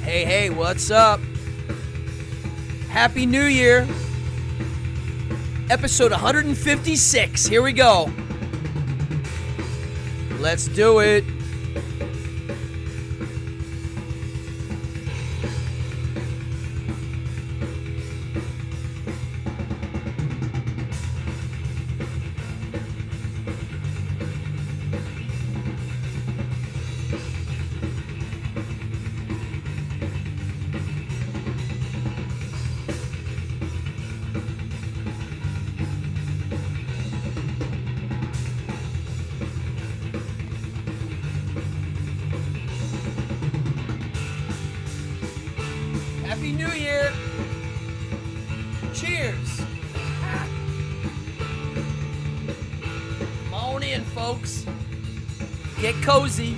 Hey, what's up? Happy New Year. Episode 156. Here we go. Let's do it. Happy New Year. Cheers. Come on in, folks. Get cozy.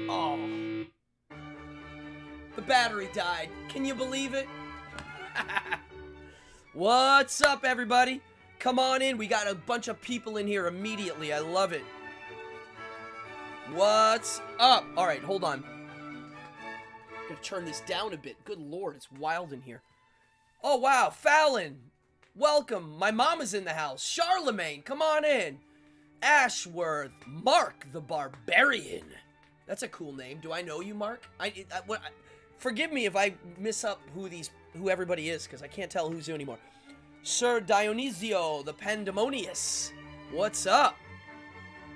Oh. The battery died. Can you believe it? What's up, everybody? Come on in. We got a bunch of people in here immediately. I love it. What's up? All right, hold on. I'm gonna turn this down a bit. Good Lord, it's wild in here. Oh, wow. Fallon. Welcome. My mama's in the house. Charlemagne, come on in. Ashworth. Mark the Barbarian. That's a cool name. Do I know you, Mark? Forgive me if I miss up who everybody is, because I can't tell who's who anymore. Sir Dionisio the Pandemonious. What's up?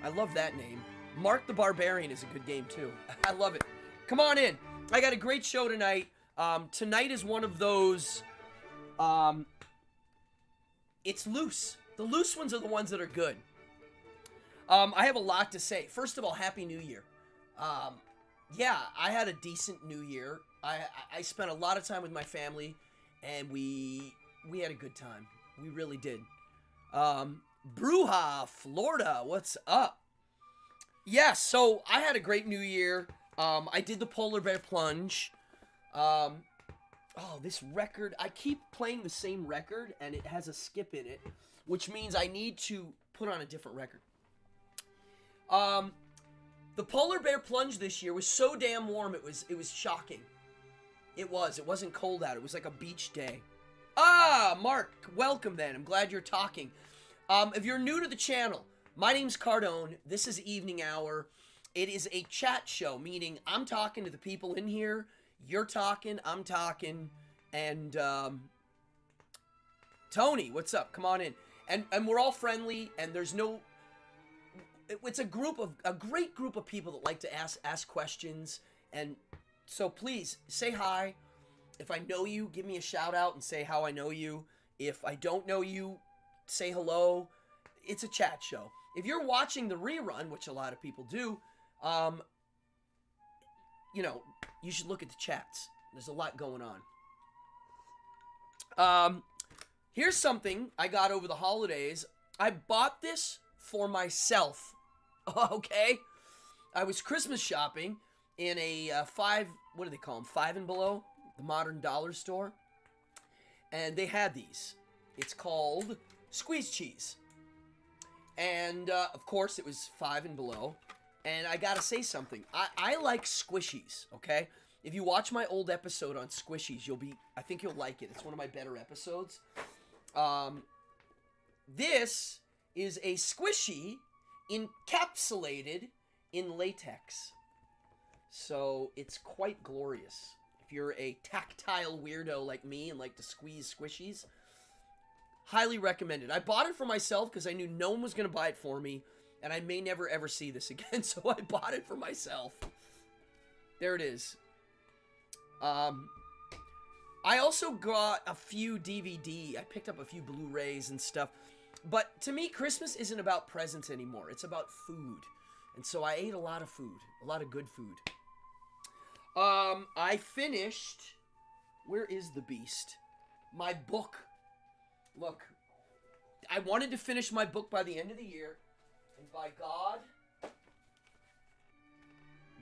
I love that name. Mark the Barbarian is a good game, too. I love it. Come on in. I got a great show tonight. Tonight is one of those... it's loose. The loose ones are the ones that are good. I have a lot to say. First of all, Happy New Year. Yeah, I had a decent New Year. I spent a lot of time with my family, and we had a good time. We really did. Bruja, Florida, what's up? Yeah, so I had a great New Year. I did the polar bear plunge. Oh, this record, I keep playing the same record, and it has a skip in it, which means I need to put on a different record. The polar bear plunge this year was so damn warm, it was shocking. It wasn't cold out. It was like a beach day. Ah, Mark, welcome then. I'm glad you're talking. If you're new to the channel, my name's Cardone. This is Evening Hour. It is a chat show, meaning I'm talking to the people in here. You're talking, I'm talking, and Tony, what's up? Come on in. And we're all friendly, and there's no... It's a great group of people that like to ask questions, and so please say hi. If I know you, give me a shout out and say how I know you. If I don't know you, say hello. It's a chat show. If you're watching the rerun, which a lot of people do, you know, you should look at the chats. There's a lot going on. Here's something I got over the holidays. I bought this for myself. Okay? I was Christmas shopping in a what do they call them? Five and Below? The modern dollar store. And they had these. It's called Squeeze Cheese. And, of course, it was Five and Below. And I gotta say something. I like squishies, okay? If you watch my old episode on squishies, I think you'll like it. It's one of my better episodes. This is a squishy encapsulated in latex. So it's quite glorious. If you're a tactile weirdo like me and like to squeeze squishies, highly recommended. I bought it for myself because I knew no one was going to buy it for me, and I may never ever see this again, so I bought it for myself. There it is. I also got a few DVD. I picked up a few Blu-rays and stuff. But to me, Christmas isn't about presents anymore. It's about food. And so I ate a lot of food. A lot of good food. I finished... Where is the beast? My book. Look. I wanted to finish my book by the end of the year. And by God...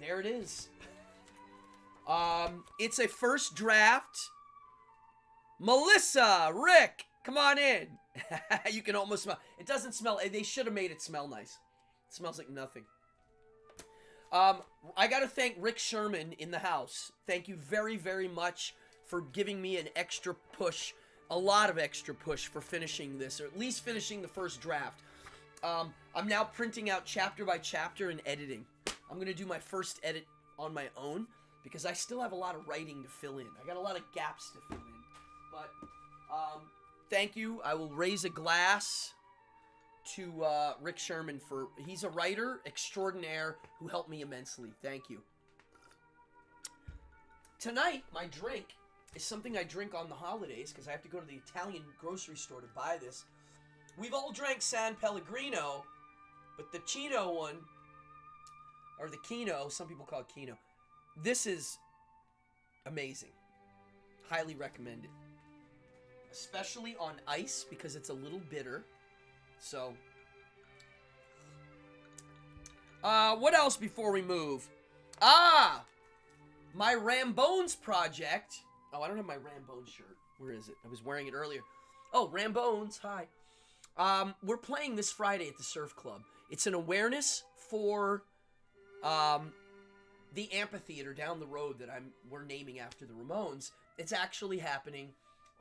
There it is. It's a first draft. Melissa, Rick, come on in. You can almost smell. It doesn't smell. They should have made it smell nice. It smells like nothing. I got to thank Rick Sherman in the house. Thank you very, very much for giving me an extra push, a lot of extra push for finishing this, or at least finishing the first draft. I'm now printing out chapter by chapter and editing. I'm going to do my first edit on my own because I still have a lot of writing to fill in. I got a lot of gaps to fill in. But, thank you. I will raise a glass to Rick Sherman for... He's a writer extraordinaire who helped me immensely. Thank you. Tonight, my drink is something I drink on the holidays because I have to go to the Italian grocery store to buy this. We've all drank San Pellegrino, but the Chino one, or the Kino, some people call it Kino, this is amazing. Highly recommend it. Especially on ice because it's a little bitter. So, what else before we move? My Rambones project. Oh, I don't have my Rambones shirt. Where is it? I was wearing it earlier. Oh, Rambones, hi. We're playing this Friday at the Surf Club. It's an awareness for the amphitheater down the road that we're naming after the Ramones. It's actually happening.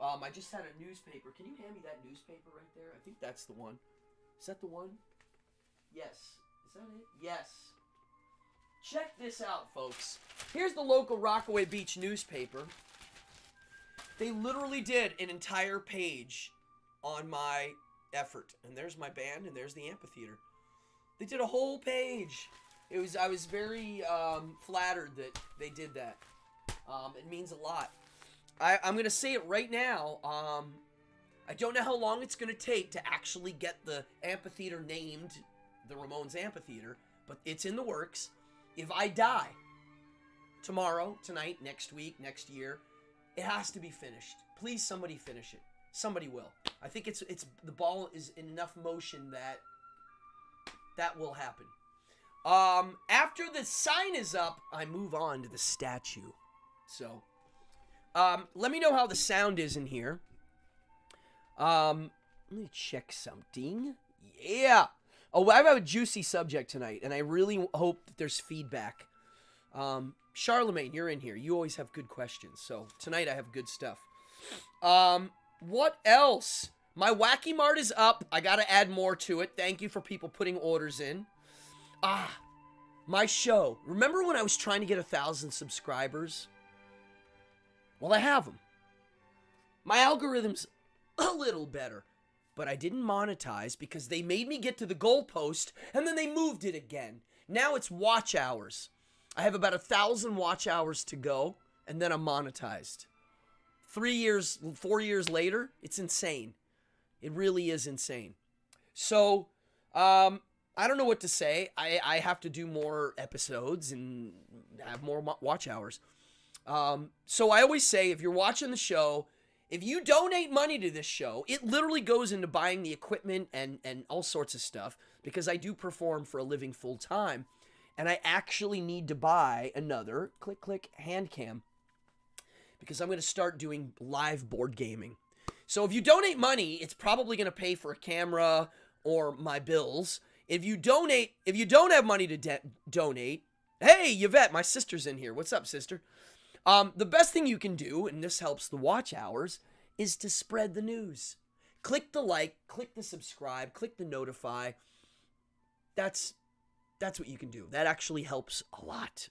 I just had a newspaper. Can you hand me that newspaper right there? I think that's the one. Is that the one? Yes. Is that it? Yes. Check this out, folks. Here's the local Rockaway Beach newspaper. They literally did an entire page on my effort. And there's my band, and there's the amphitheater. They did a whole page. I was very flattered that they did that. It means a lot. I'm going to say it right now. I don't know how long it's going to take to actually get the amphitheater named the Ramones Amphitheater, but it's in the works. If I die tomorrow, tonight, next week, next year, it has to be finished. Please, somebody finish it. Somebody will. I think it's the ball is in enough motion that will happen. After the sign is up, I move on to the statue. So, let me know how the sound is in here. Let me check something. Yeah. Oh, I have a juicy subject tonight, and I really hope that there's feedback. Charlemagne, you're in here. You always have good questions, so tonight I have good stuff. What else? My Wacky Mart is up. I gotta add more to it. Thank you for people putting orders in. My show. Remember when I was trying to get 1,000 subscribers? Well, I have them. My algorithm's a little better, but I didn't monetize because they made me get to the goalpost and then they moved it again. Now it's watch hours. I have about 1,000 watch hours to go, and then I'm monetized. 4 years later, it's insane. It really is insane. So, I don't know what to say. I have to do more episodes and have more watch hours. So I always say, if you're watching the show, if you donate money to this show, it literally goes into buying the equipment and all sorts of stuff, because I do perform for a living full time, and I actually need to buy another click hand cam because I'm going to start doing live board gaming. So if you donate money, it's probably going to pay for a camera or my bills. If you don't have money to donate, hey, Yvette, my sister's in here. What's up, sister? The best thing you can do, and this helps the watch hours, is to spread the news. Click the like, click the subscribe, click the notify. That's what you can do. That actually helps a lot.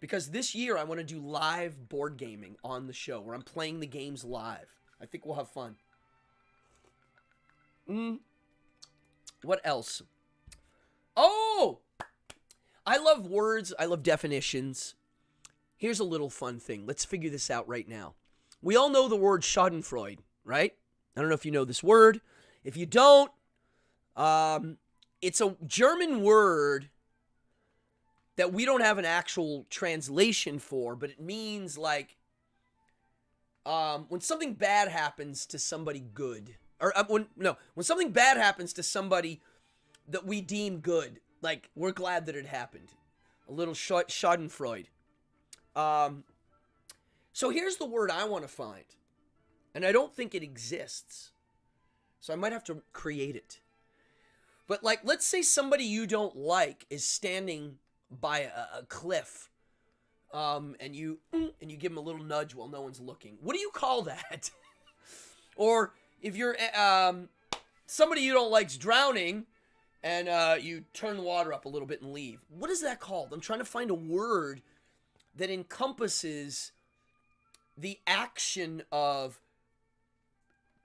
Because this year I want to do live board gaming on the show where I'm playing the games live. I think we'll have fun. What else? Oh! I love words. I love definitions. Here's a little fun thing. Let's figure this out right now. We all know the word schadenfreude, right? I don't know if you know this word. If you don't, it's a German word that we don't have an actual translation for, but it means like when something bad happens to somebody good. Or when something bad happens to somebody that we deem good, like we're glad that it happened. A little schadenfreude. So here's the word I want to find. And I don't think it exists. So I might have to create it. But like, let's say somebody you don't like is standing by a cliff. And you give them a little nudge while no one's looking. What do you call that? Or if you're somebody you don't like's drowning, and you turn the water up a little bit and leave. What is that called? I'm trying to find a word that encompasses the action of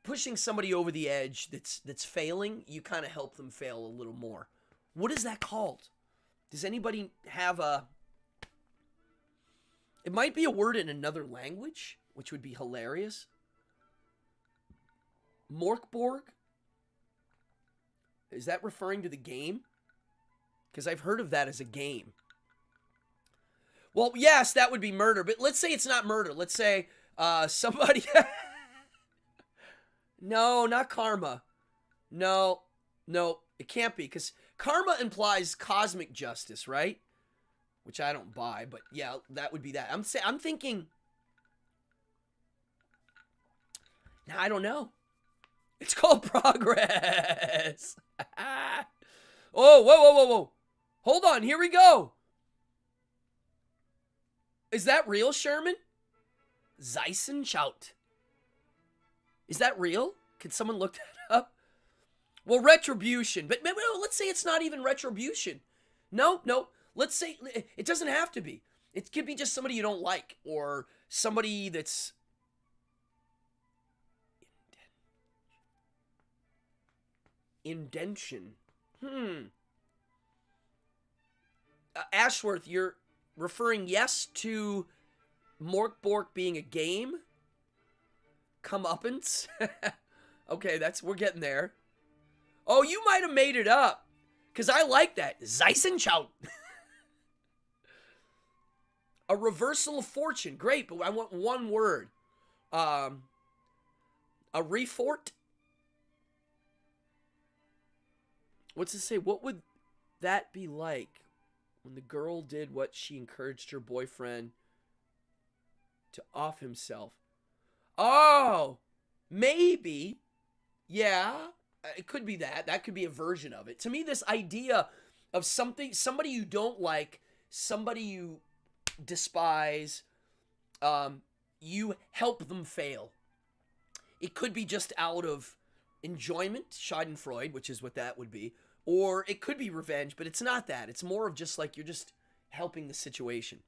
pushing somebody over the edge that's failing. You kind of help them fail a little more. What is that called? Does anybody have a... It might be a word in another language, which would be hilarious. Morkborg? Is that referring to the game? Because I've heard of that as a game. Well, yes, that would be murder. But let's say it's not murder. Let's say somebody... No, not karma. No, it can't be. Because karma implies cosmic justice, right? Which I don't buy, but yeah, that would be that. I'm thinking... Now, I don't know. It's called progress. Oh, whoa. Hold on, here we go. Is that real, Sherman? Zeissenschaut. Is that real? Can someone look that up? Well, retribution. But let's say it's not even retribution. No. Let's say it doesn't have to be. It could be just somebody you don't like, or somebody that's... Indention. Ashworth, you're referring, yes, to Morkborg being a game? Comeuppance? Okay, we're getting there. Oh, you might have made it up. Because I like that. Zeissenschaut. A reversal of fortune. Great, but I want one word. A refort? What's it say? What would that be like when the girl did what she encouraged her boyfriend to off himself? Oh, maybe. Yeah, it could be that. That could be a version of it. To me, this idea of somebody you don't like, somebody you despise, you help them fail. It could be just out of enjoyment, schadenfreude, which is what that would be. Or it could be revenge, but it's not that. It's more of just like you're just helping the situation.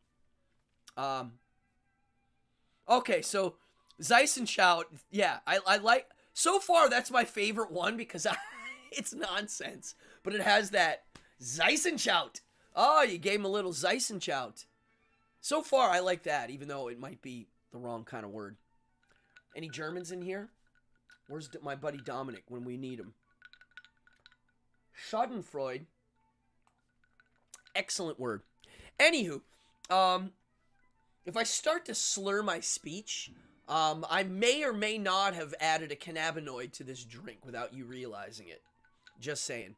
Okay, so Zeissenschaut, yeah, I like... So far, that's my favorite one because it's nonsense. But it has that Zeissenschaut. Oh, you gave him a little Zeissenschaut. So far, I like that, even though it might be the wrong kind of word. Any Germans in here? Where's my buddy Dominic when we need him? Schadenfreude. Excellent word. Anywho, if I start to slur my speech, I may or may not have added a cannabinoid to this drink without you realizing it. Just saying.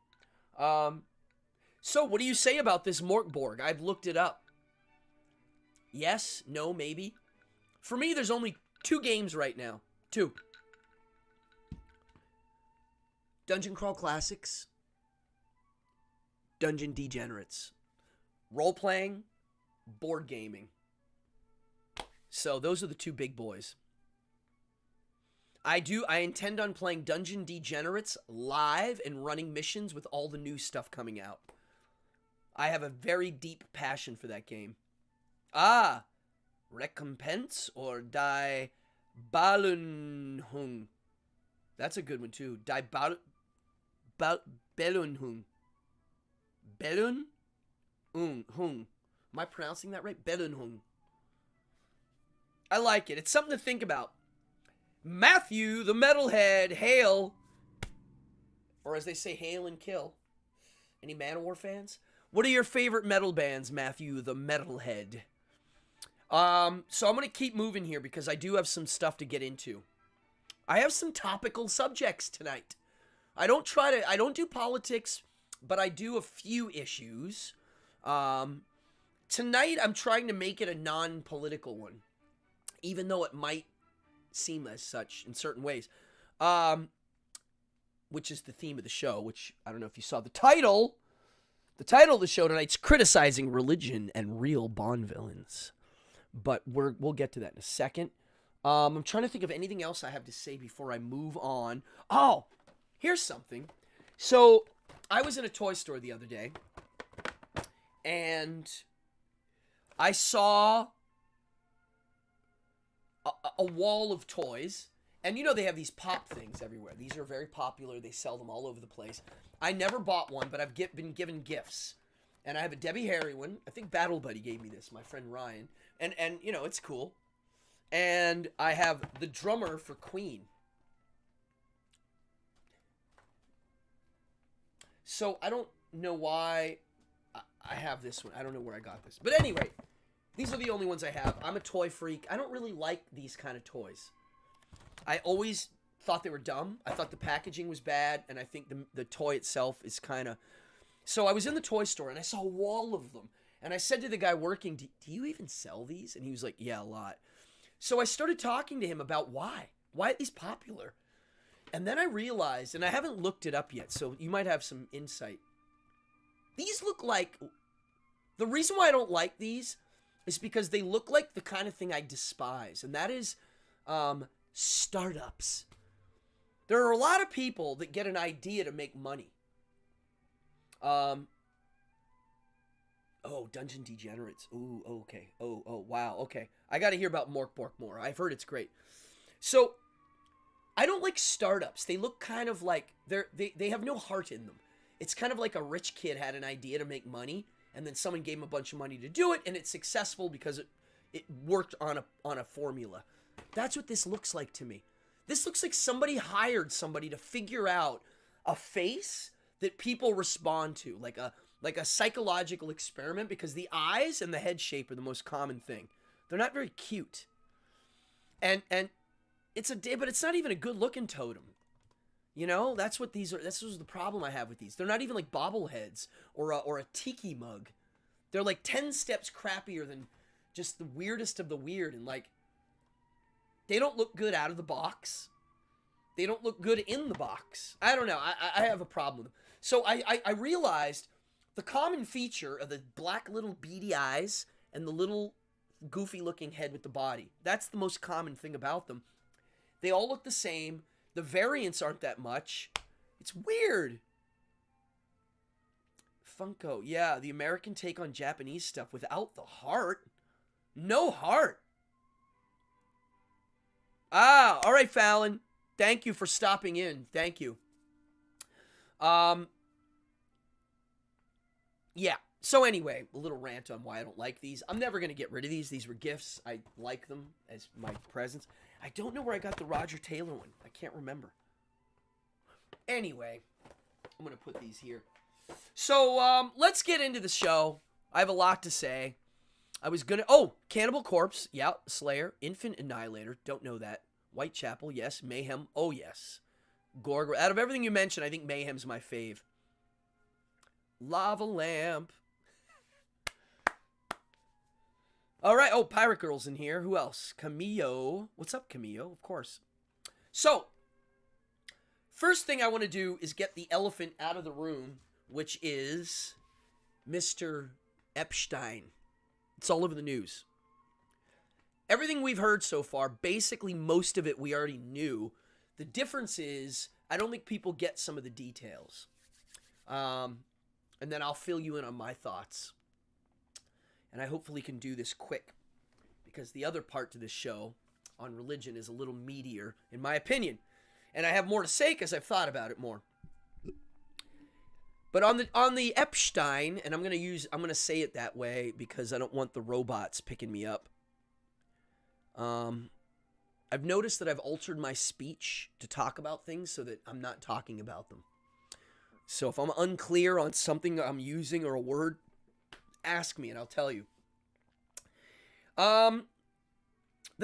So, what do you say about this Morkborg? I've looked it up. Yes, no, maybe. For me, there's only 2 games right now. 2. Dungeon Crawl Classics. Dungeon Degenerates. Role-playing. Board gaming. So, those are the 2 big boys. I intend on playing Dungeon Degenerates live and running missions with all the new stuff coming out. I have a very deep passion for that game. Ah! Recompense or Die Balunhung. That's a good one too. Die Belunhung. Belun? Hung. Am I pronouncing that right? Belunhung. I like it. It's something to think about. Matthew, the metalhead, hail. Or as they say, hail and kill. Any Manowar fans? What are your favorite metal bands, Matthew, the metalhead? So I'm going to keep moving here because I do have some stuff to get into. I have some topical subjects tonight. I don't do politics, but I do a few issues. tonight I'm trying to make it a non-political one, even though it might seem as such in certain ways. Which is the theme of the show, which I don't know if you saw the title. The title of the show tonight's Criticizing Religion and Real Bond Villains. But we'll get to that in a second. I'm trying to think of anything else I have to say before I move on. Oh, here's something. So, I was in a toy store the other day, and I saw a wall of toys. And you know they have these pop things everywhere. These are very popular. They sell them all over the place. I never bought one, but I've been given gifts. And I have a Debbie Harry one. I think Battle Buddy gave me this, my friend Ryan. And you know, it's cool. And I have the drummer for Queen. So I don't know why I have this one. I don't know where I got this. But anyway, these are the only ones I have. I'm a toy freak. I don't really like these kind of toys. I always thought they were dumb. I thought the packaging was bad, and I think the toy itself is kind of... So I was in the toy store, and I saw a wall of them. And I said to the guy working, do you even sell these? And he was like, yeah, a lot. So I started talking to him about why. Why are these popular? And then I realized, and I haven't looked it up yet, so you might have some insight. These look like... The reason why I don't like these is because they look like the kind of thing I despise. And that is... startups. There are a lot of people that get an idea to make money. Oh, Dungeon Degenerates. Ooh, okay. Oh, wow. Okay. I got to hear about Mork Bork more. I've heard it's great. So, I don't like startups. They look kind of like they have no heart in them. It's kind of like a rich kid had an idea to make money, and then someone gave him a bunch of money to do it, and it's successful because it worked on a formula. That's what this looks like to me. This looks like somebody hired somebody to figure out a face that people respond to, like a psychological experiment, because the eyes and the head shape are the most common thing. They're not very cute. And but it's not even a good looking totem. You know, that's what these are. This is the problem I have with these. They're not even like bobbleheads or a tiki mug. They're like 10 steps crappier than just the weirdest of the weird, and like, they don't look good out of the box. They don't look good in the box. I don't know. I have a problem with them. So I realized the common feature of the black little beady eyes and the little goofy looking head with the body. That's the most common thing about them. They all look the same. The variants aren't that much. It's weird. Funko. Yeah, the American take on Japanese stuff without the heart. No heart. Ah, all right, Fallon. Thank you for stopping in. Thank you. Yeah. So anyway, a little rant on why I don't like these. I'm never going to get rid of these. These were gifts. I like them as my presents. I don't know where I got the Roger Taylor one. I can't remember. Anyway, I'm going to put these here. So, let's get into the show. I have a lot to say. I was gonna... Oh, Cannibal Corpse. Yeah, Slayer. Infant Annihilator. Don't know that. Whitechapel. Yes. Mayhem. Oh, yes. Gorg. Out of everything you mentioned, I think Mayhem's my fave. Lava Lamp. All right. Oh, Pirate Girl's in here. Who else? Camillo. What's up, Camillo? Of course. So, first thing I want to do is get the elephant out of the room, which is Mr. Epstein. It's all over the news. Everything we've heard so far, basically most of it we already knew. The difference is, I don't think people get some of the details. And then I'll fill you in on my thoughts. And I hopefully can do this quick, because the other part to this show on religion is a little meatier, in my opinion. And I have more to say because I've thought about it more. But on the Epstein, and I'm gonna say it that way because I don't want the robots picking me up. I've noticed that I've altered my speech to talk about things so that I'm not talking about them. So if I'm unclear on something I'm using or a word, ask me and I'll tell you. The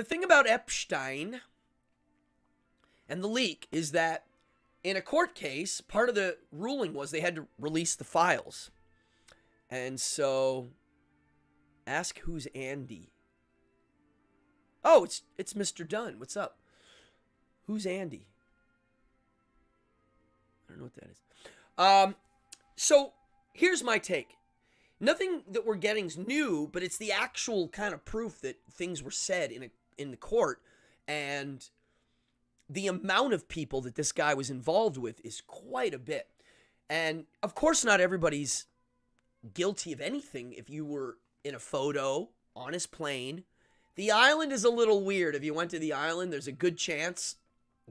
thing about Epstein and the leak is that in a court case, part of the ruling was they had to release the files. And so Ask who's Andy. Oh, it's Mr. Dunn. What's up? Who's Andy? I don't know what that is. So here's my take. Nothing that we're getting is new, but it's the actual kind of proof that things were said in the court, and the amount of people that this guy was involved with is quite a bit. And of course, not everybody's guilty of anything. If you were in a photo on his plane, the island is a little weird. If you went to the island, there's a good chance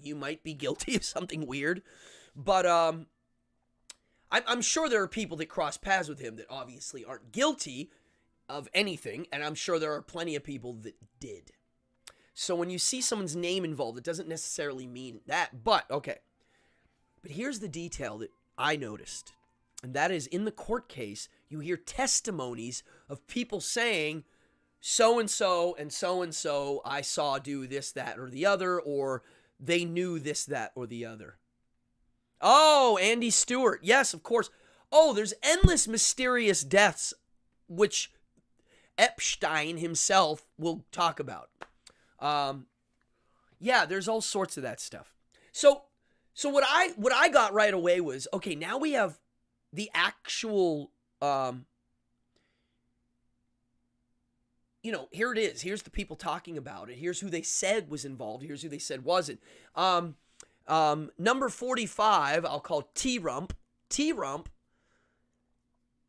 you might be guilty of something weird. But I'm sure there are people that cross paths with him that obviously aren't guilty of anything, and I'm sure there are plenty of people that did. So when you see someone's name involved, it doesn't necessarily mean that, but okay. But here's the detail that I noticed, and that is in the court case, you hear testimonies of people saying, so-and-so and so-and-so I saw do this, that, or the other, or they knew this, that, or the other. Oh, Andy Stewart. Yes, of course. Oh, there's endless mysterious deaths, which Epstein himself will talk about. Yeah, there's all sorts of that stuff. So what I got right away was, okay, now we have the actual, here it is. Here's the people talking about it. Here's who they said was involved. Here's who they said wasn't. Number 45, I'll call T-Rump. T-Rump,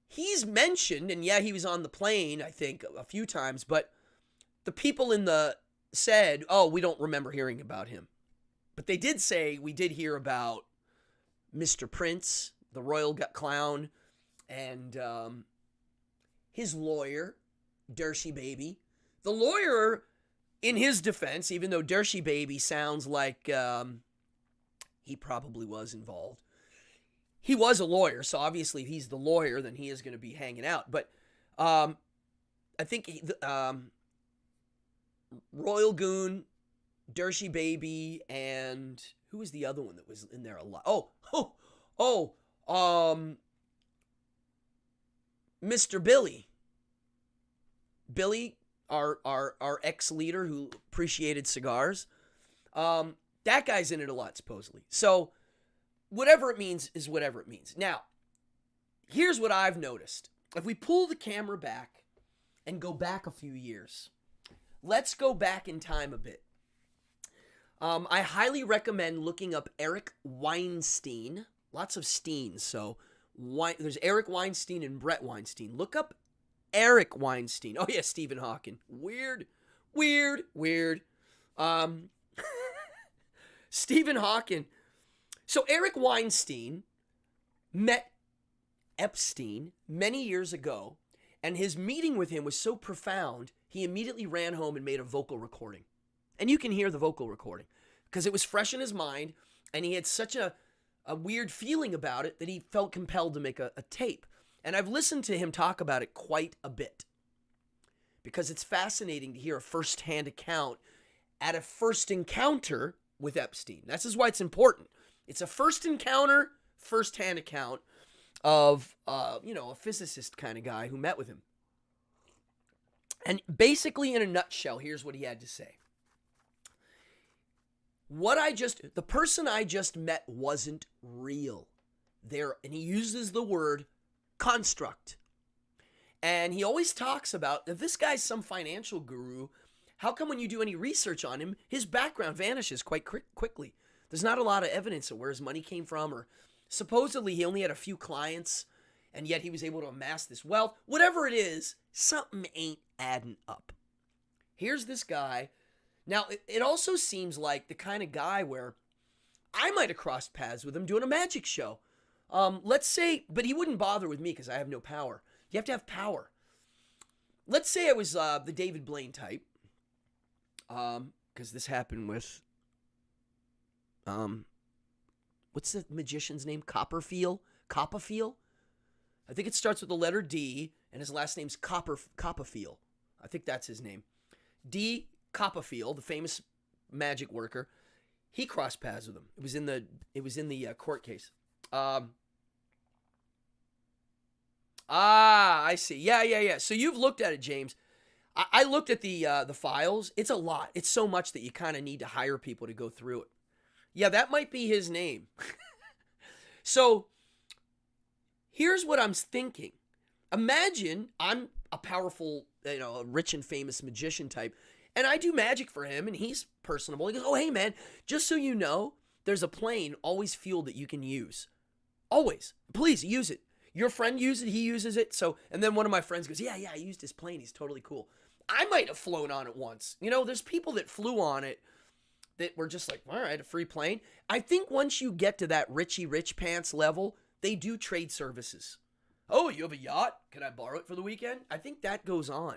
he's mentioned, and yeah, he was on the plane, I think, a few times, but the people said, oh, we don't remember hearing about him. But they did say, we did hear about Mr. Prince, the royal clown, and his lawyer, Dershie Baby. The lawyer, in his defense, even though Dershie Baby sounds like he probably was involved, he was a lawyer, so obviously if he's the lawyer, then he is going to be hanging out. But I think Royal Goon, Dershie Baby, and who was the other one that was in there a lot? Mr. Billy. Billy, our ex-leader who appreciated cigars. That guy's in it a lot, supposedly. So whatever it means is whatever it means. Now, here's what I've noticed. If we pull the camera back and go back a few years, let's go back in time a bit. I highly recommend looking up Eric Weinstein. Lots of Steens. So there's Eric Weinstein and Brett Weinstein. Look up Eric Weinstein. Oh, yeah, Stephen Hawking. Weird. Stephen Hawking. So Eric Weinstein met Epstein many years ago, and his meeting with him was so profound, he immediately ran home and made a vocal recording. And you can hear the vocal recording because it was fresh in his mind, and he had such a weird feeling about it that he felt compelled to make a tape. And I've listened to him talk about it quite a bit because it's fascinating to hear a first-hand account at a first encounter with Epstein. This is why it's important. It's a first encounter, first-hand account of, a physicist kind of guy who met with him. And basically, in a nutshell, here's what he had to say. The person I just met wasn't real. And he uses the word construct. And he always talks about, if this guy's some financial guru, how come when you do any research on him, his background vanishes quite quickly? There's not a lot of evidence of where his money came from, or supposedly he only had a few clients, and yet he was able to amass this wealth. Whatever it is, something ain't adding up. Here's this guy. Now, it also seems like the kind of guy where I might have crossed paths with him doing a magic show. Let's say, but he wouldn't bother with me because I have no power. You have to have power. Let's say I was the David Blaine type, because this happened with, what's the magician's name? Copperfield? I think it starts with the letter D, and his last name's Copperfield. I think that's his name. D. Copperfield, the famous magic worker. He crossed paths with him. It was in the court case. Ah, I see. Yeah. So you've looked at it, James. I looked at the files. It's a lot. It's so much that you kind of need to hire people to go through it. Yeah, that might be his name. So here's what I'm thinking. Imagine I'm a powerful, a rich and famous magician type, and I do magic for him, and he's personable. He goes, "Oh, hey, man, just so you know, there's a plane always fueled that you can use. Always. Please use it. Your friend uses it, he uses it." So, and then one of my friends goes, yeah, I used his plane. He's totally cool. I might have flown on it once. There's people that flew on it that were just like, all right, a free plane. I think once you get to that Richie Rich Pants level, they do trade services. Oh, you have a yacht? Can I borrow it for the weekend? I think that goes on.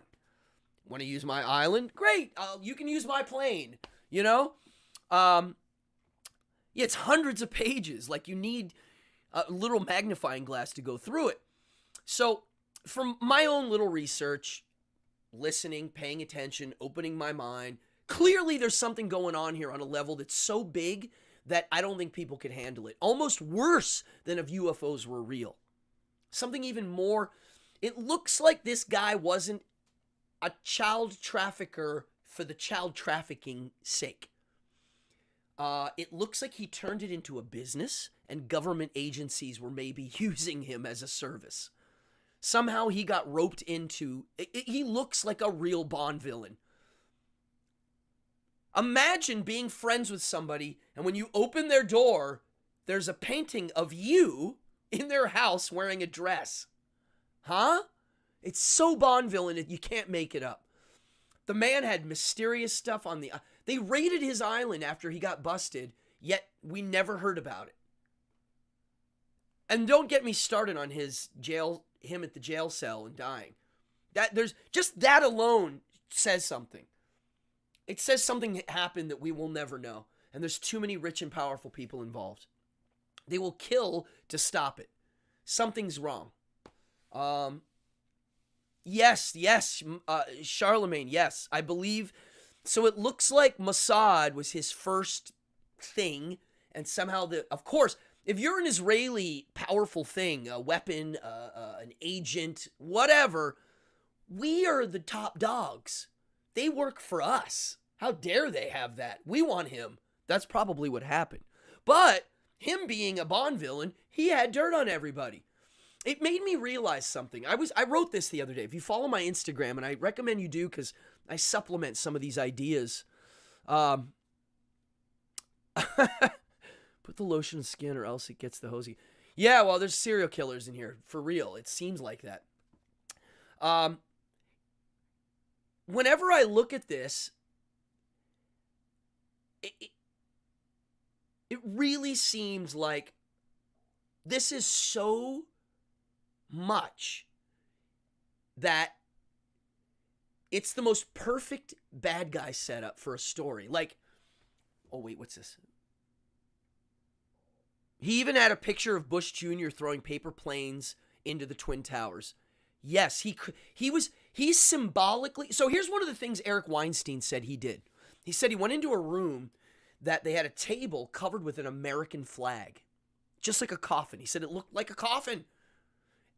Want to use my island? Great. You can use my plane. Yeah, it's hundreds of pages. Like, you need a little magnifying glass to go through it. So from my own little research, listening, paying attention, opening my mind, clearly there's something going on here on a level that's so big that I don't think people could handle it. Almost worse than if UFOs were real. Something even more. It looks like this guy wasn't a child trafficker for the child trafficking sake. It looks like he turned it into a business, and government agencies were maybe using him as a service. Somehow he got roped into... He looks like a real Bond villain. Imagine being friends with somebody, and when you open their door, there's a painting of you in their house wearing a dress. Huh? It's so Bond villain that you can't make it up. The man had mysterious stuff on the... They raided his island after he got busted, yet we never heard about it. And don't get me started on him at the jail cell and dying. That alone says something. It says something happened that we will never know. And there's too many rich and powerful people involved. They will kill to stop it. Something's wrong. Yes, Charlemagne, yes, I believe. So it looks like Mossad was his first thing, and somehow of course, if you're an Israeli powerful thing, a weapon, an agent, whatever, we are the top dogs. They work for us. How dare they have that? We want him. That's probably what happened. But him being a Bond villain, he had dirt on everybody. It made me realize something. I wrote this the other day. If you follow my Instagram, and I recommend you do because I supplement some of these ideas. Put the lotion in skin or else it gets the hosey. Yeah, well, there's serial killers in here. For real. It seems like that. Whenever I look at this, it really seems like this is so much that it's the most perfect bad guy setup for a story. Like, oh wait, what's this? He even had a picture of Bush Jr. throwing paper planes into the Twin Towers. Yes, he's symbolically... So here's one of the things Eric Weinstein said he did. He said he went into a room that they had a table covered with an American flag. Just like a coffin. He said it looked like a coffin.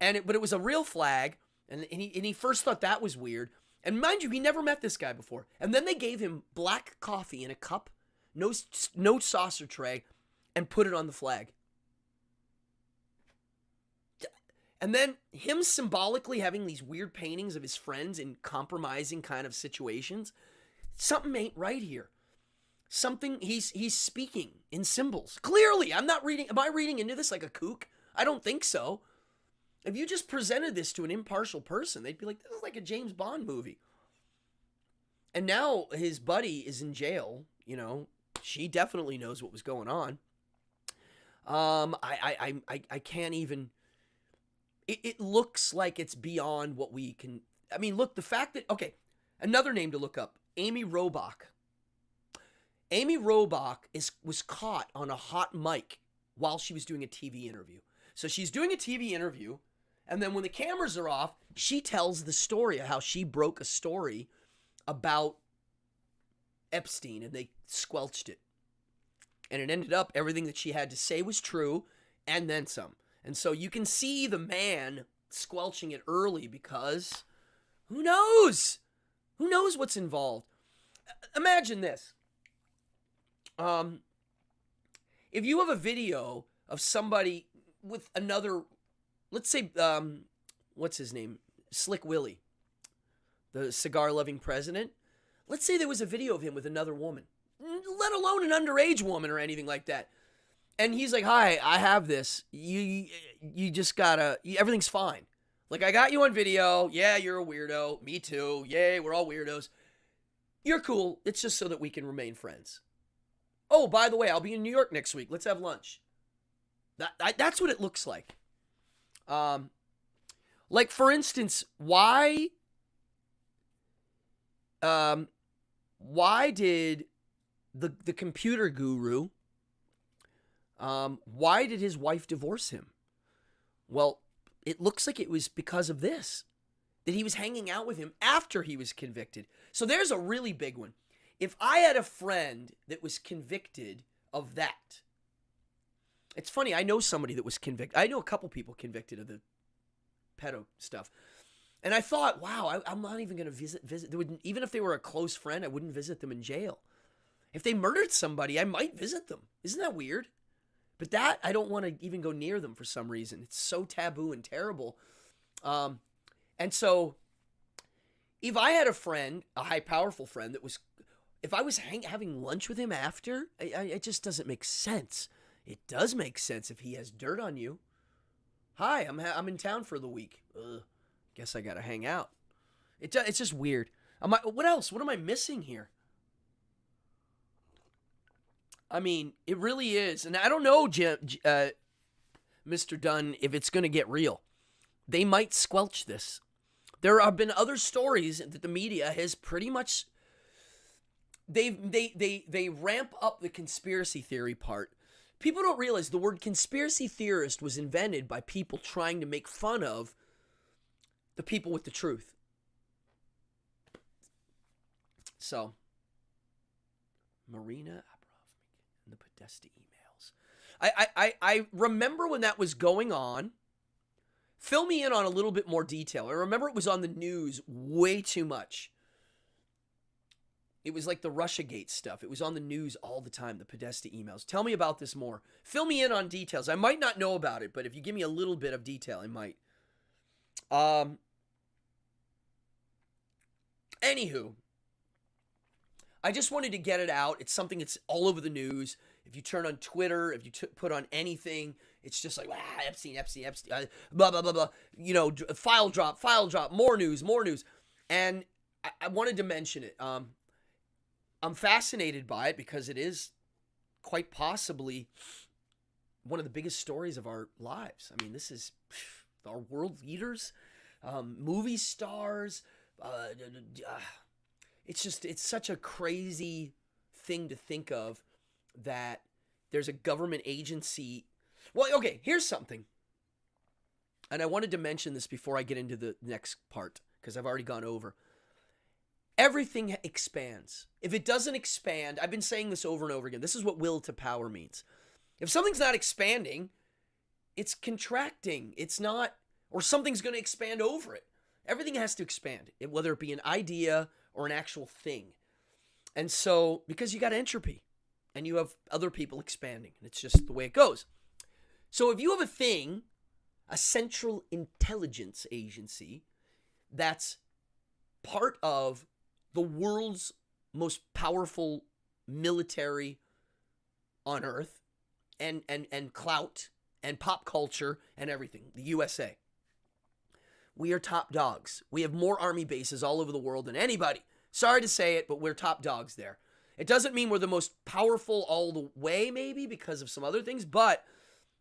But it was a real flag, and he first thought that was weird. And mind you, he never met this guy before. And then they gave him black coffee in a cup, no saucer tray, and put it on the flag. And then him symbolically having these weird paintings of his friends in compromising kind of situations. Something ain't right here. Something, he's speaking in symbols. Clearly, am I reading into this like a kook? I don't think so. If you just presented this to an impartial person, they'd be like, this is like a James Bond movie. And now his buddy is in jail. She definitely knows what was going on. I can't even... It looks like it's beyond what we can... I mean, look, the fact that... Okay, another name to look up. Amy Robach. Amy Robach was caught on a hot mic while she was doing a TV interview. So she's doing a TV interview, and then when the cameras are off, she tells the story of how she broke a story about Epstein, and they squelched it. And it ended up, everything that she had to say was true, and then some. And so you can see the man squelching it early because who knows? Who knows what's involved? Imagine this. If you have a video of somebody with another, let's say, what's his name? Slick Willie, the cigar-loving president. Let's say there was a video of him with another woman, let alone an underage woman or anything like that. And he's like, hi, I have this. You just gotta, everything's fine. Like, I got you on video. Yeah, you're a weirdo. Me too. Yay, we're all weirdos. You're cool. It's just so that we can remain friends. Oh, by the way, I'll be in New York next week. Let's have lunch. That's what it looks like. Like, for instance, why did the computer guru, why did his wife divorce him? Well, it looks like it was because of this, that he was hanging out with him after he was convicted. So there's a really big one. If I had a friend that was convicted of that, it's funny, I know somebody that was convicted. I know a couple people convicted of the pedo stuff. And I thought, wow, I'm not even going to visit. Even if they were a close friend, I wouldn't visit them in jail. If they murdered somebody, I might visit them. Isn't that weird? But that, I don't want to even go near them for some reason. It's so taboo and terrible. And so, if I had a friend, a high, powerful friend that was, if I was having lunch with him after, it just doesn't make sense. It does make sense if he has dirt on you. Hi, I'm in town for the week. Ugh, guess I gotta hang out. It's just weird. What else? What am I missing here? I mean, it really is. And I don't know, Mr. Dunn, if it's going to get real. They might squelch this. There have been other stories that the media has pretty much, they ramp up the conspiracy theory part. People don't realize the word conspiracy theorist was invented by people trying to make fun of the people with the truth. So, Marina and the Podesta emails. I remember when that was going on. Fill me in on a little bit more detail. I remember it was on the news way too much. It was like the Russiagate stuff. It was on the news all the time, the Podesta emails. Tell me about this more. Fill me in on details. I might not know about it, but if you give me a little bit of detail, I might. Anywho, I just wanted to get it out. It's something that's all over the news. If you turn on Twitter, if you put on anything, it's just like, Epstein, blah, blah, blah, blah. You know, file drop, more news. And I wanted to mention it. I'm fascinated by it because it is quite possibly one of the biggest stories of our lives. I mean, this is our world leaders, movie stars. It's such a crazy thing to think of that there's a government agency. Well, okay, here's something. And I wanted to mention this before I get into the next part because I've already gone over. Everything expands. If it doesn't expand, I've been saying this over and over again. This is what will to power means. If something's not expanding, it's contracting. It's not, or something's going to expand over it. Everything has to expand, whether it be an idea or an actual thing. And so, because you got entropy and you have other people expanding, and it's just the way it goes. So if you have a thing, a central intelligence agency that's part of the world's most powerful military on earth and clout and pop culture and everything, the USA. We are top dogs. We have more army bases all over the world than anybody. Sorry to say it, but we're top dogs there. It doesn't mean we're the most powerful all the way, maybe, because of some other things, but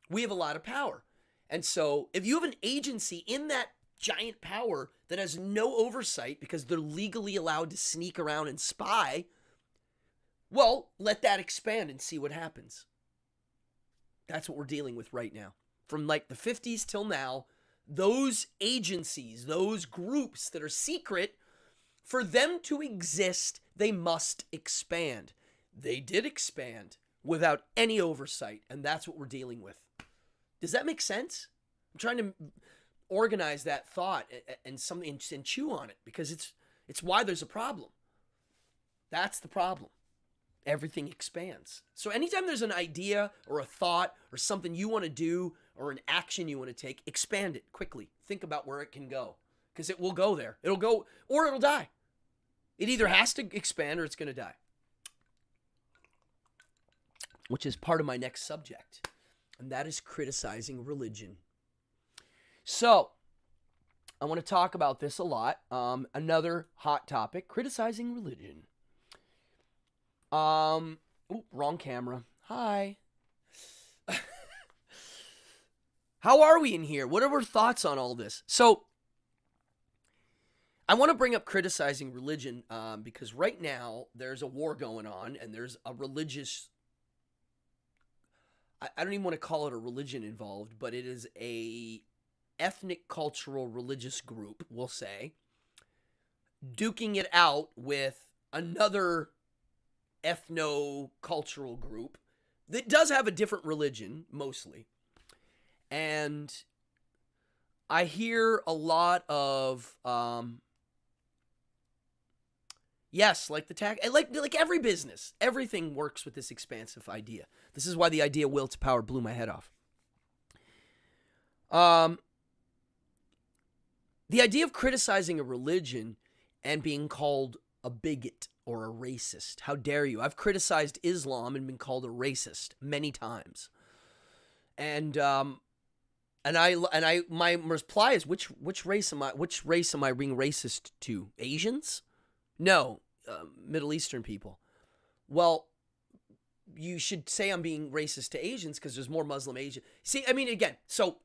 we have a lot of power. And so if you have an agency in that giant power that has no oversight because they're legally allowed to sneak around and spy, well, let that expand and see what happens. That's what we're dealing with right now. From like the 50s till now, those agencies, those groups that are secret, for them to exist, they must expand. They did expand without any oversight, and that's what we're dealing with. Does that make sense? I'm trying to organize that thought and something and chew on it, because it's why there's a problem. That's the problem. Everything expands. So anytime there's an idea or a thought or something you want to do or an action you want to take, expand it quickly. Think about where it can go, because it will go there. It'll go, or it'll die. It either has to expand or it's going to die, which is part of my next subject, and that is criticizing religion. So I want to talk about this a lot. Another hot topic, criticizing religion. Ooh, wrong camera. Hi. How are we in here? What are our thoughts on all this? So I want to bring up criticizing religion because right now there's a war going on, and there's a religious, I don't even want to call it a religion involved, but it is a ethnic, cultural, religious group, we'll say, duking it out with another ethno-cultural group that does have a different religion, mostly. And I hear a lot of, yes, like the tax, like every business, everything works with this expansive idea. This is why the idea will to power blew my head off. The idea of criticizing a religion and being called a bigot or a racist. How dare you? I've criticized Islam and been called a racist many times. And my reply is, which race am I being racist to? Asians? No, Middle Eastern people. Well, you should say I'm being racist to Asians because there's more Muslim Asian. See, I mean, again, so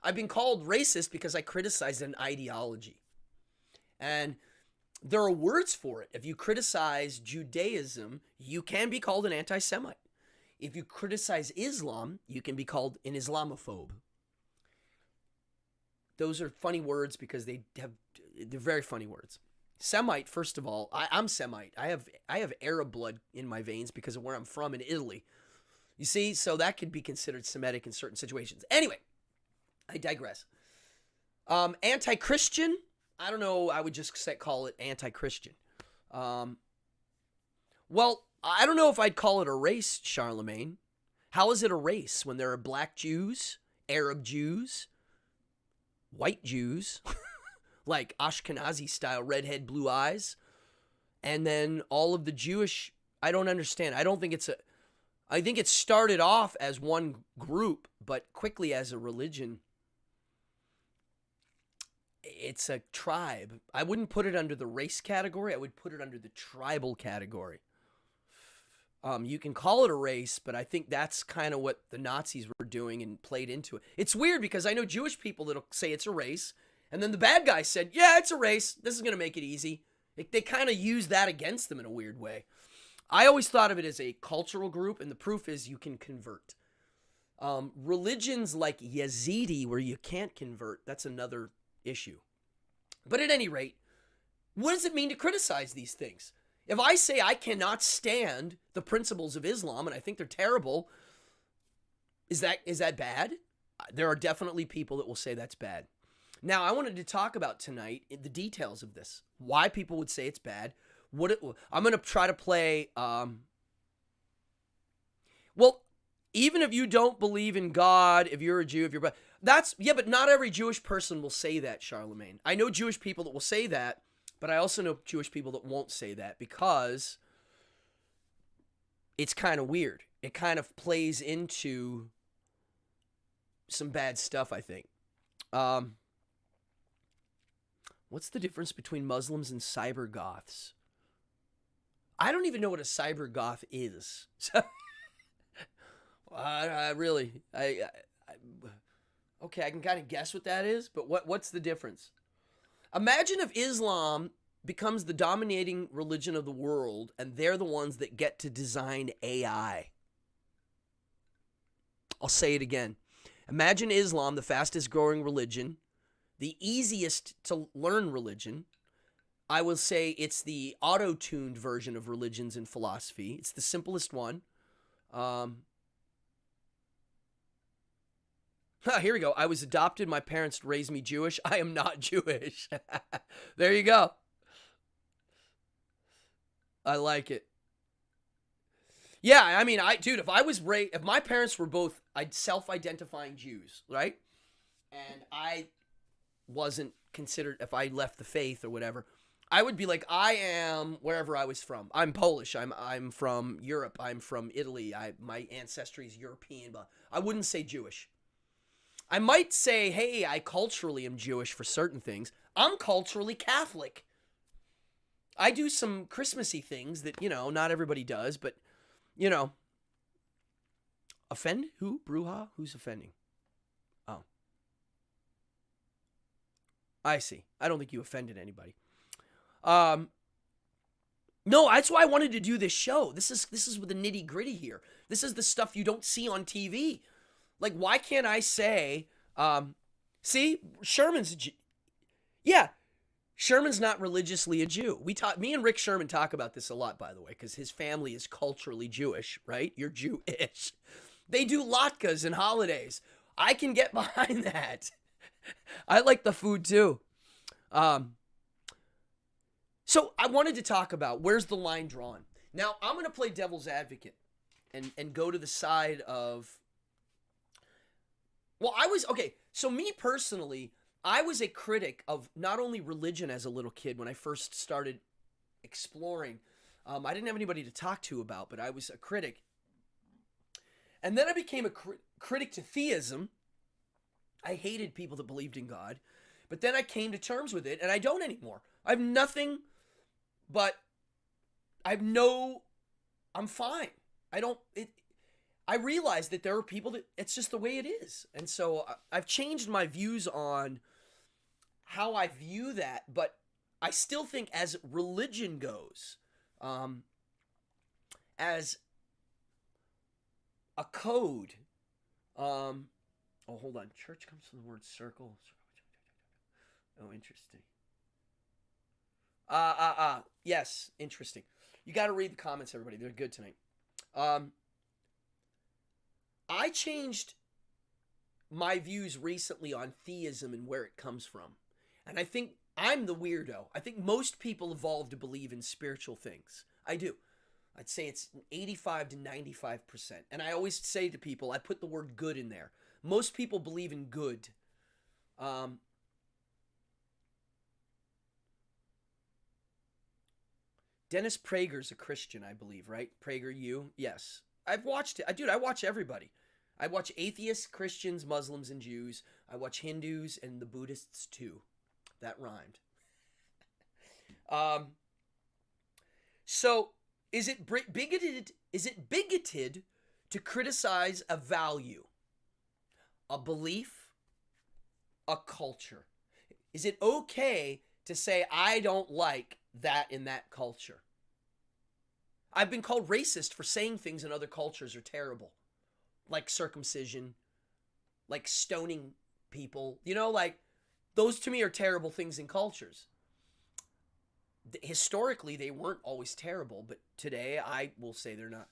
I've been called racist because I criticized an ideology. And there are words for it. If you criticize Judaism, you can be called an anti-Semite. If you criticize Islam, you can be called an Islamophobe. Those are funny words because they're very funny words. Semite, first of all, I'm Semite. I have Arab blood in my veins because of where I'm from in Italy. You see, so that could be considered Semitic in certain situations. Anyway, I digress. Anti-Christian, I don't know, I would just call it anti-Christian. Well, I don't know if I'd call it a race, Charlemagne. How is it a race when there are black Jews, Arab Jews, white Jews, like Ashkenazi style, redhead, blue eyes, and then all of the Jewish? I don't understand. I think it started off as one group, but quickly as a religion. It's a tribe. I wouldn't put it under the race category. I would put it under the tribal category. You can call it a race, but I think that's kind of what the Nazis were doing and played into it. It's weird because I know Jewish people that'll say it's a race, and then the bad guy said, yeah, it's a race. This is going to make it easy. They kind of use that against them in a weird way. I always thought of it as a cultural group, and the proof is you can convert. Religions like Yazidi, where you can't convert, that's another issue. But at any rate, what does it mean to criticize these things? If I say I cannot stand the principles of Islam and I think they're terrible, is that bad? There are definitely people that will say that's bad. Now, I wanted to talk about tonight the details of this, why people would say it's bad. I'm going to try to play, well, even if you don't believe in God, if you're a Jew, but not every Jewish person will say that, Charlemagne. I know Jewish people that will say that, but I also know Jewish people that won't say that because it's kind of weird. It kind of plays into some bad stuff, I think. What's the difference between Muslims and cyber goths? I don't even know what a cyber goth is. Okay, I can kind of guess what that is, but what's the difference? Imagine if Islam becomes the dominating religion of the world and they're the ones that get to design AI. I'll say it again. Imagine Islam, the fastest growing religion, the easiest to learn religion. I will say it's the auto-tuned version of religions and philosophy. It's the simplest one. Here we go. I was adopted. My parents raised me Jewish. I am not Jewish. There you go. I like it. Yeah, I mean, dude, if I was raised, if my parents were both self-identifying Jews, right? And I wasn't considered, if I left the faith or whatever, I would be like, I am wherever I was from. I'm Polish. I'm from Europe. I'm from Italy. My ancestry is European, but I wouldn't say Jewish. I might say, hey, I culturally am Jewish for certain things. I'm culturally Catholic. I do some Christmassy things that, not everybody does, but, offend who? Bruja? Who's offending? Oh. I see. I don't think you offended anybody. No, that's why I wanted to do this show. This is the nitty gritty here. This is the stuff you don't see on TV. Like, why can't I say, see, Sherman's, yeah, Sherman's not religiously a Jew. Me and Rick Sherman talk about this a lot, by the way, because his family is culturally Jewish, right? You're Jewish. They do latkes and holidays. I can get behind that. I like the food too. So I wanted to talk about where's the line drawn. Now I'm going to play devil's advocate and go to the side of, well, so me personally, I was a critic of not only religion as a little kid when I first started exploring. I didn't have anybody to talk to about, but I was a critic. And then I became a critic to theism. I hated people that believed in God. But then I came to terms with it, and I don't anymore. I have nothing but I'm fine. I realize that there are people that it's just the way it is. And so I've changed my views on how I view that, but I still think as religion goes, as a code, oh, hold on. Church comes from the word circle. Oh, interesting. Yes, interesting. You got to read the comments, everybody. They're good tonight. I changed my views recently on theism and where it comes from. And I think I'm the weirdo. I think most people evolve to believe in spiritual things. I do. I'd say it's 85 to 95%. And I always say to people, I put the word good in there. Most people believe in good. Dennis Prager's a Christian, I believe, right? Prager, you? Yes. I've watched it. Dude, I watch everybody. I watch atheists, Christians, Muslims, and Jews. I watch Hindus and the Buddhists too. That rhymed. So is it bigoted? Is it bigoted to criticize a value, a belief, a culture? Is it okay to say I don't like that in that culture? I've been called racist for saying things in other cultures are terrible, like circumcision, like stoning people. Like those to me are terrible things in cultures. Historically, they weren't always terrible, but today I will say they're not.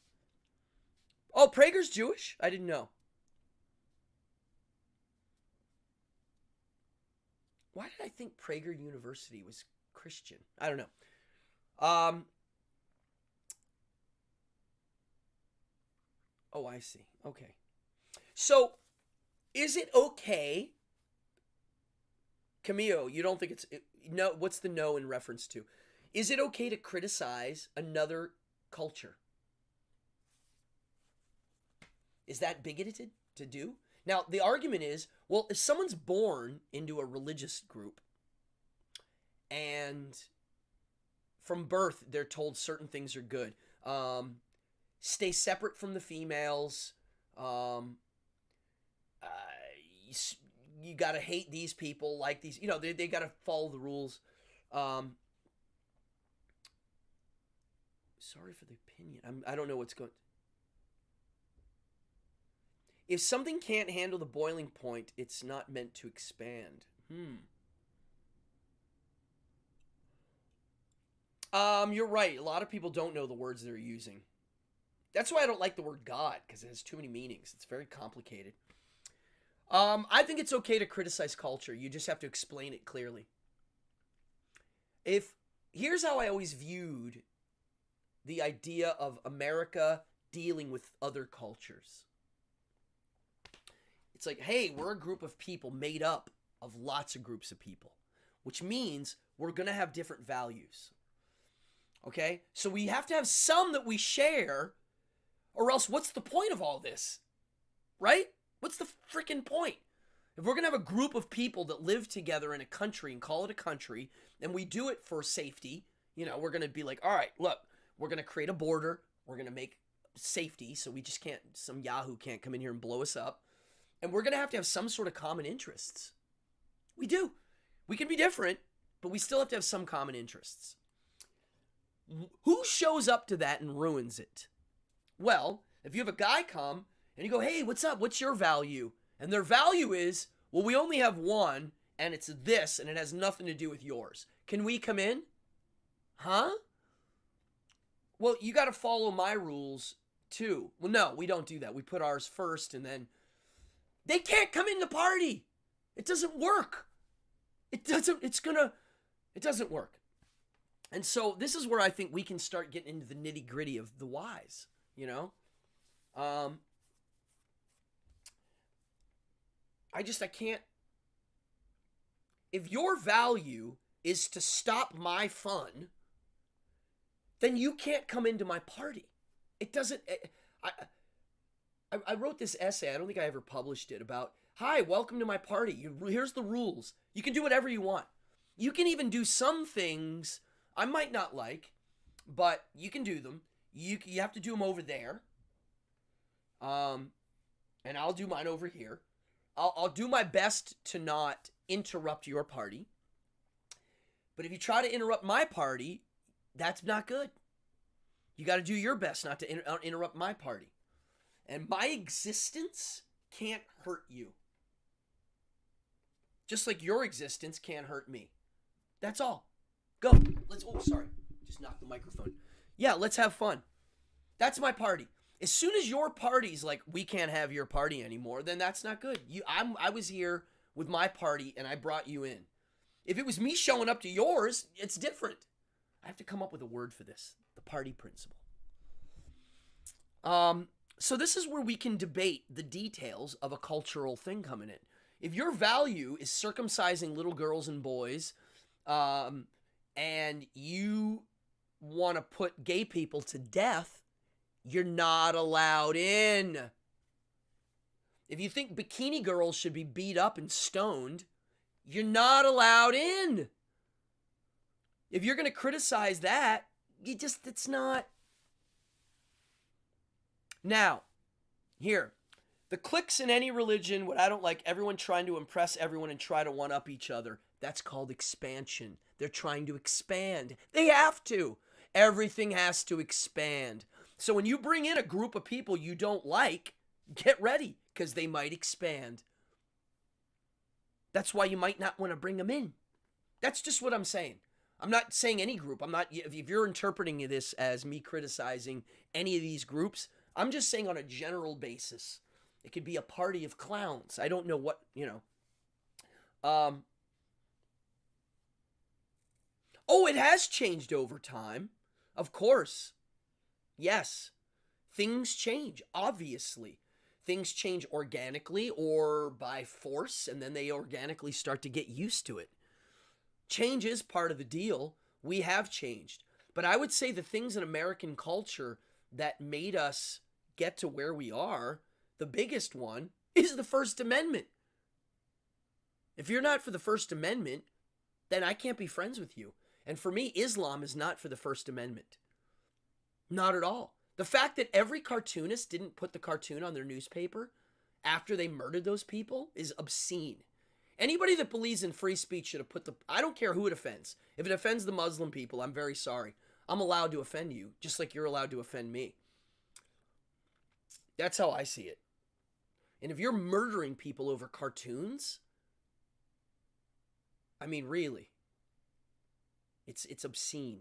Oh, Prager's Jewish? I didn't know. Why did I think Prager University was Christian? I don't know. Oh, I see. Okay. So, is it okay, Camilo, you don't think no, what's the no in reference to? Is it okay to criticize another culture? Is that bigoted to do? Now, the argument is, well, if someone's born into a religious group and from birth they're told certain things are good, stay separate from the females, you got to hate these people, like these, they got to follow the rules. Sorry for the opinion. I don't know what's going. If something can't handle the boiling point, it's not meant to expand. You're right. A lot of people don't know the words they're using. That's why I don't like the word God, because it has too many meanings. It's very complicated. I think it's okay to criticize culture. You just have to explain it clearly. Here's how I always viewed the idea of America dealing with other cultures. It's like, hey, we're a group of people made up of lots of groups of people, which means we're going to have different values. Okay? So we have to have some that we share, or else what's the point of all this? Right? What's the freaking point? If we're going to have a group of people that live together in a country and call it a country, and we do it for safety, we're going to be like, all right, look, we're going to create a border. We're going to make safety so we just can't, some Yahoo can't come in here and blow us up. And we're going to have some sort of common interests. We do. We can be different, but we still have to have some common interests. Who shows up to that and ruins it? Well, if you have a guy come and you go, hey, what's up? What's your value? And their value is, well, we only have one, and it's this, and it has nothing to do with yours. Can we come in? Huh? Well, you got to follow my rules, too. Well, no, we don't do that. We put ours first, and then they can't come in the party. It doesn't work. It doesn't work. And so this is where I think we can start getting into the nitty gritty of the whys, I can't. If your value is to stop my fun, then you can't come into my party. It doesn't. I wrote this essay. I don't think I ever published it about, hi, welcome to my party. Here's the rules. You can do whatever you want. You can even do some things I might not like, but you can do them. You have to do them over there. And I'll do mine over here. I'll do my best to not interrupt your party. But if you try to interrupt my party, that's not good. You got to do your best not to interrupt my party. And my existence can't hurt you. Just like your existence can't hurt me. That's all. Go. Sorry. Just knocked the microphone. Yeah, let's have fun. That's my party. As soon as your party's like, we can't have your party anymore, then that's not good. I was here with my party and I brought you in. If it was me showing up to yours, it's different. I have to come up with a word for this. The party principle. So this is where we can debate the details of a cultural thing coming in. If your value is circumcising little girls and boys, and you want to put gay people to death, you're not allowed in. If you think bikini girls should be beat up and stoned, you're not allowed in. If you're going to criticize that, it's not. Now, here, the cliques in any religion, what I don't like, everyone trying to impress everyone and try to one-up each other. That's called expansion. They're trying to expand. They have to. Everything has to expand. So when you bring in a group of people you don't like, get ready, because they might expand. That's why you might not want to bring them in. That's just what I'm saying. I'm not saying any group. If you're interpreting this as me criticizing any of these groups, I'm just saying on a general basis. It could be a party of clowns. I don't know what, it has changed over time. Of course. Yes. Things change, obviously. Things change organically or by force, and then they organically start to get used to it. Change is part of the deal. We have changed. But I would say the things in American culture that made us get to where we are, the biggest one is the First Amendment. If you're not for the First Amendment, then I can't be friends with you. And for me, Islam is not for the First Amendment. Not at all. The fact that every cartoonist didn't put the cartoon on their newspaper after they murdered those people is obscene. Anybody that believes in free speech should have put I don't care who it offends. If it offends the Muslim people, I'm very sorry. I'm allowed to offend you, just like you're allowed to offend me. That's how I see it. And if you're murdering people over cartoons, I mean, really, it's obscene.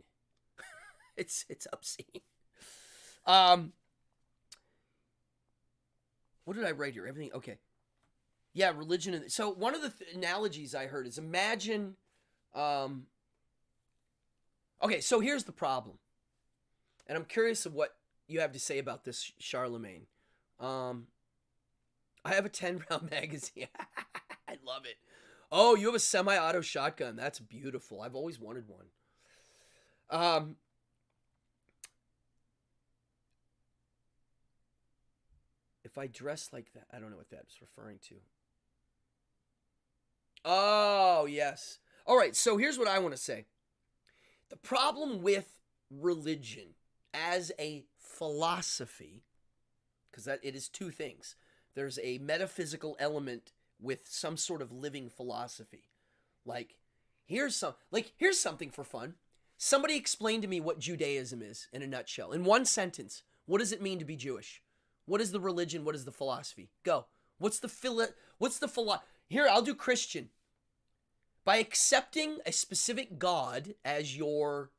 it's obscene. What did I write here? Everything, okay. Yeah, religion. So one of the analogies I heard is imagine. Okay, so here's the problem, and I'm curious of what you have to say about this, Charlemagne. I have a 10-round magazine. I love it. Oh, you have a semi-auto shotgun. That's beautiful. I've always wanted one. If I dress like that, I don't know what that's referring to. Oh, yes. All right, so here's what I want to say. The problem with religion as a philosophy, because that it is two things. There's a metaphysical element with some sort of living philosophy. Here's something for fun. Somebody explain to me what Judaism is in a nutshell. In one sentence, what does it mean to be Jewish? What is the religion? What is the philosophy? Go. Here, I'll do Christian. By accepting a specific God as your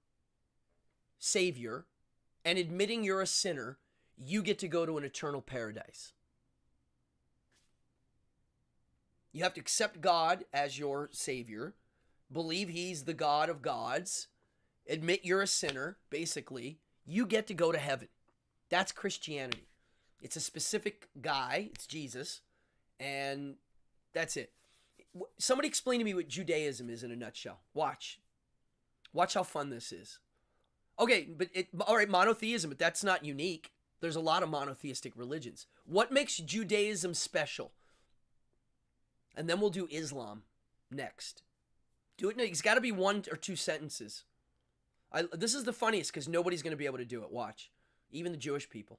savior and admitting you're a sinner, you get to go to an eternal paradise. You have to accept God as your savior, believe he's the God of gods, admit you're a sinner, basically. You get to go to heaven. That's Christianity. It's a specific guy, it's Jesus, and that's it. Somebody explain to me what Judaism is in a nutshell. Watch how fun this is. Okay, all right, monotheism, but that's not unique. There's a lot of monotheistic religions. What makes Judaism special? And then we'll do Islam next. Do it. It's got to be 1 or 2 sentences. This is the funniest because nobody's going to be able to do it. Watch. Even the Jewish people.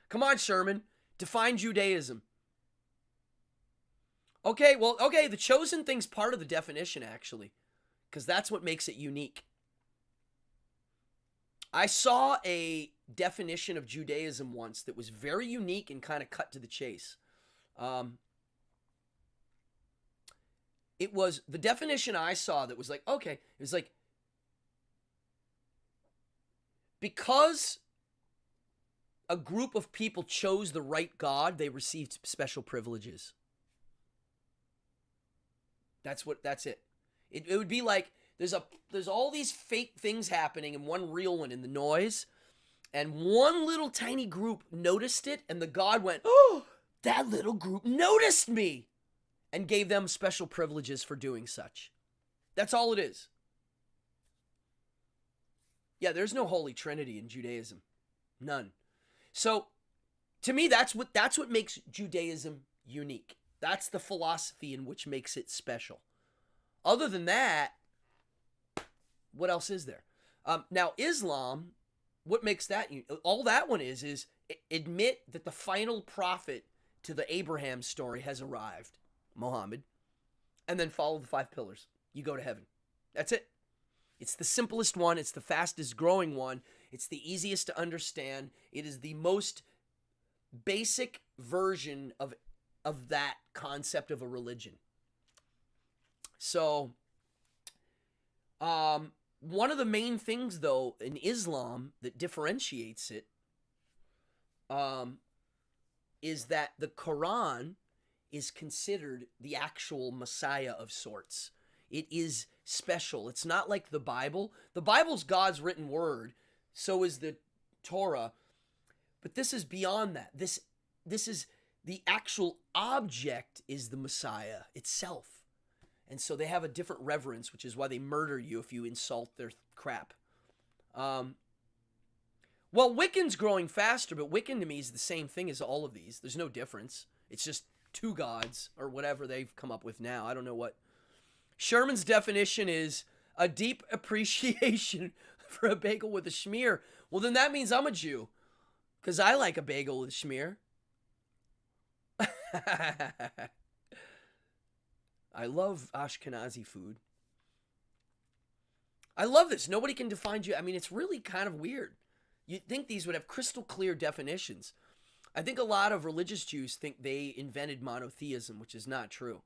Come on, Sherman. Define Judaism. Okay, the chosen thing's part of the definition, actually, because that's what makes it unique. I saw a definition of Judaism once that was very unique and kind of cut to the chase. It was the definition I saw that was like, okay, it was like, because a group of people chose the right God, they received special privileges. That's it. It would be like there's all these fake things happening and one real one in the noise, and one little tiny group noticed it, and the God went, "Oh, that little group noticed me," and gave them special privileges for doing such. That's all it is. Yeah, there's no Holy Trinity in Judaism. None. So, to me, that's what makes Judaism unique. That's the philosophy in which makes it special. Other than that, what else is there? Now, Islam, what makes that all that one is admit that the final prophet to the Abraham story has arrived, Muhammad, and then follow the 5 pillars. You go to heaven. That's it. It's the simplest one. It's the fastest growing one. It's the easiest to understand. It is the most basic version of that concept of a religion. So, one of the main things, though, in Islam that differentiates it is that the Quran is considered the actual Messiah of sorts. It is special. It's not like the Bible. The Bible's God's written word. So is the Torah. But this is beyond that. This is the actual object is the Messiah itself. And so they have a different reverence, which is why they murder you if you insult their crap. Well, Wiccan's growing faster, but Wiccan to me is the same thing as all of these. There's no difference. It's just 2 gods or whatever they've come up with now. I don't know what. Sherman's definition is a deep appreciation for a bagel with a schmear. Well, then that means I'm a Jew, because I like a bagel with schmear. I love Ashkenazi food. I love this. Nobody can define Jew. I mean, it's really kind of weird. You'd think these would have crystal clear definitions. I think a lot of religious Jews think they invented monotheism, which is not true.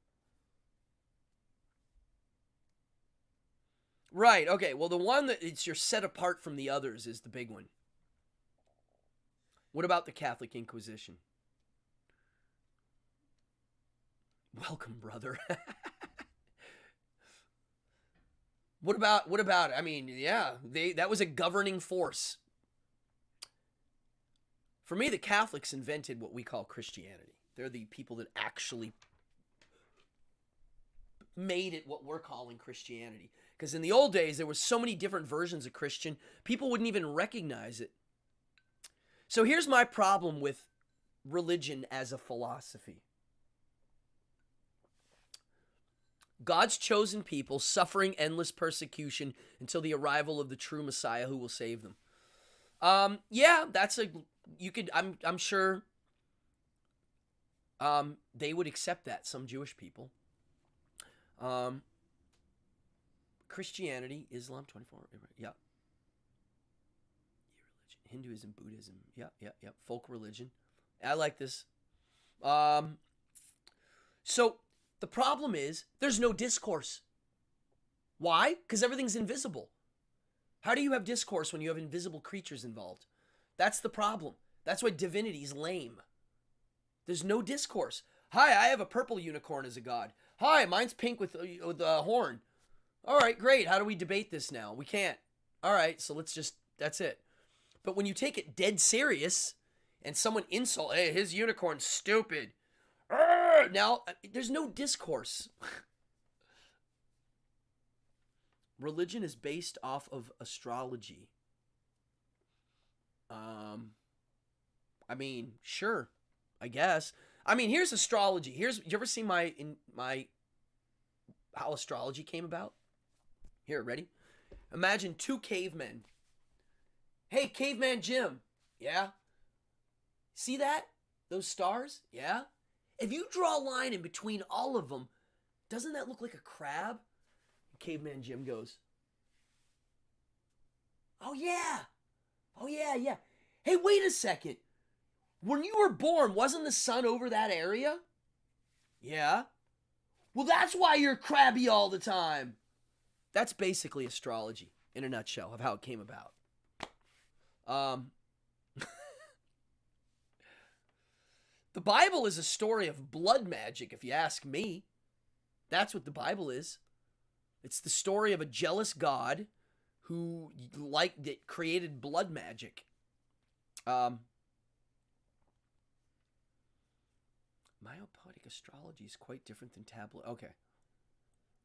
Right, okay. Well, the one that you're set apart from the others is the big one. What about the Catholic Inquisition? Welcome, brother. What about, I mean, yeah, that was a governing force. For me, the Catholics invented what we call Christianity. They're the people that actually made it what we're calling Christianity. Because in the old days, there was so many different versions of Christian, people wouldn't even recognize it. So here's my problem with religion as a philosophy. God's chosen people suffering endless persecution until the arrival of the true Messiah who will save them. Yeah, I'm sure they would accept that, some Jewish people. Christianity, Islam, 24, yeah. Hinduism, Buddhism, yeah. Folk religion. I like this. So the problem is there's no discourse. Why? Because everything's invisible. How do you have discourse when you have invisible creatures involved? That's the problem. That's why divinity is lame. There's no discourse. Hi, I have a purple unicorn as a god. Hi, mine's pink with a horn. All right, great. How do we debate this now? We can't. All right, so that's it. But when you take it dead serious and someone insult, hey, his unicorn's stupid. Now, there's no discourse. Religion is based off of astrology. I mean, sure, I guess. I mean, here's astrology. You ever see how astrology came about? Here, ready? Imagine two cavemen. Hey, caveman Jim. Yeah? See that? Those stars? Yeah? If you draw a line in between all of them, doesn't that look like a crab? Caveman Jim goes, oh yeah. Hey, wait a second. When you were born, wasn't the sun over that area? Yeah. Well, that's why you're crabby all the time. That's basically astrology in a nutshell of how it came about. The Bible is a story of blood magic, if you ask me. That's what the Bible is. It's the story of a jealous God who created blood magic. Myopotic astrology is quite different than tablet. Okay.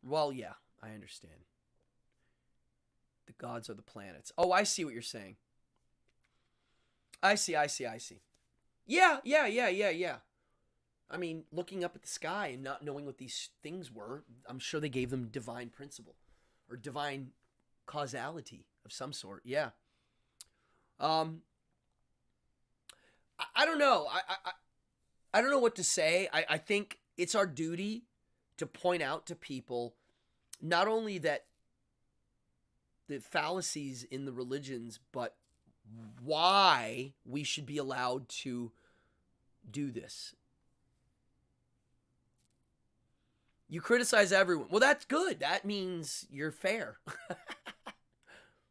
Well, yeah, I understand. The gods are the planets. Oh, I see what you're saying. I see. Yeah. I mean, looking up at the sky and not knowing what these things were, I'm sure they gave them divine principle or divine causality of some sort. Yeah. I don't know. I don't know what to say. I think it's our duty to point out to people not only that the fallacies in the religions, but why we should be allowed to do this. You criticize everyone. Well, that's good. That means you're fair.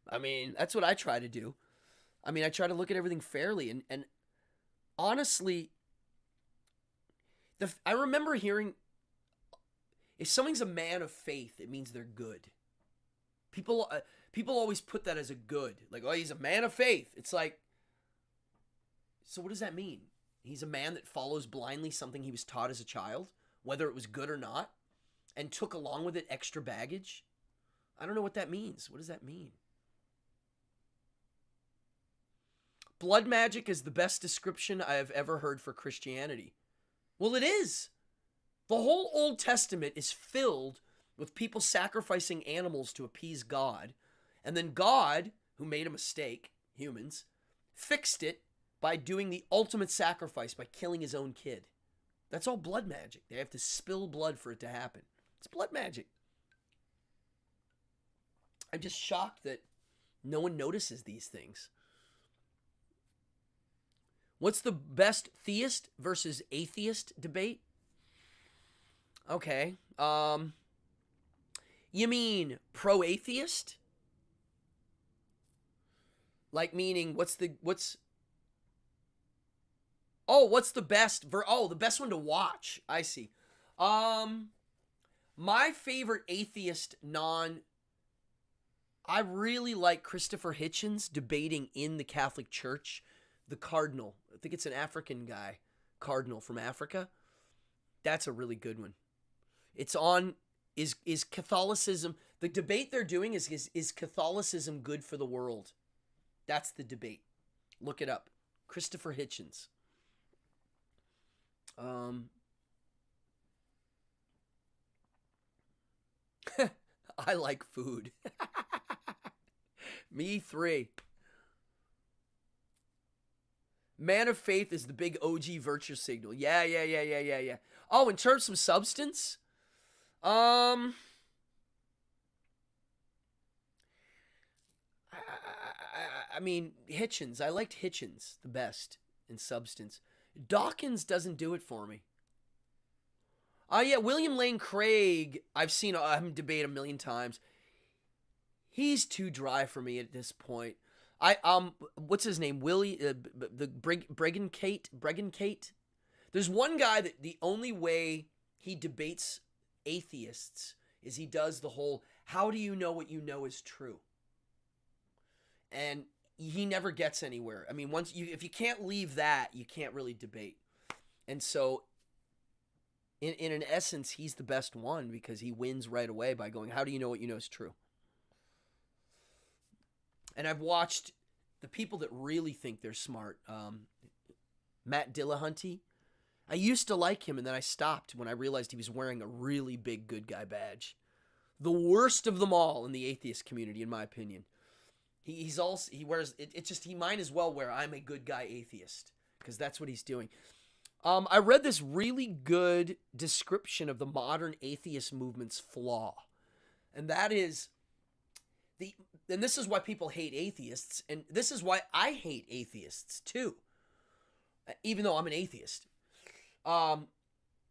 I mean, that's what I try to do. I mean, I try to look at everything fairly. And honestly, I remember hearing, if something's a man of faith, it means they're good. People always put that as a good. Like, oh, he's a man of faith. It's like, so what does that mean? He's a man that follows blindly something he was taught as a child, whether it was good or not, and took along with it extra baggage? I don't know what that means. What does that mean? Blood magic is the best description I have ever heard for Christianity. Well, it is. The whole Old Testament is filled with people sacrificing animals to appease God. And then God, who made a mistake, humans, fixed it by doing the ultimate sacrifice by killing his own kid. That's all blood magic. They have to spill blood for it to happen. It's blood magic. I'm just shocked that no one notices these things. What's the best theist versus atheist debate? Okay. You mean pro-atheist? Like meaning what's the best the best one to watch. I see. Um, my favorite atheist non. I really like Christopher Hitchens debating in the Catholic Church, the cardinal. I think it's an African guy, cardinal from Africa. That's a really good one. It's on is Catholicism, the debate they're doing is Catholicism good for the world? That's the debate. Look it up. Christopher Hitchens. Um I like food. Me three. Man of faith is the big OG virtue signal. Yeah. Oh, in terms of substance, um, I mean Hitchens. I liked Hitchens the best in substance. Dawkins doesn't do it for me. Yeah, William Lane Craig. I've seen him debate a million times. He's too dry for me at this point. What's his name? Willie, the Bregan Kate. There's one guy that the only way he debates atheists is he does the whole "How do you know what you know is true?" And he never gets anywhere. I mean, if you can't leave that, you can't really debate. And so, in an essence, he's the best one because he wins right away by going, "How do you know what you know is true?" And I've watched the people that really think they're smart. Matt Dillahunty. I used to like him, and then I stopped when I realized he was wearing a really big good guy badge. The worst of them all in the atheist community, in my opinion. He wears it. It's just he might as well wear "I'm a good guy atheist" because that's what he's doing. I read this really good description of the modern atheist movement's flaw, and that is and this is why people hate atheists, and this is why I hate atheists too, even though I'm an atheist,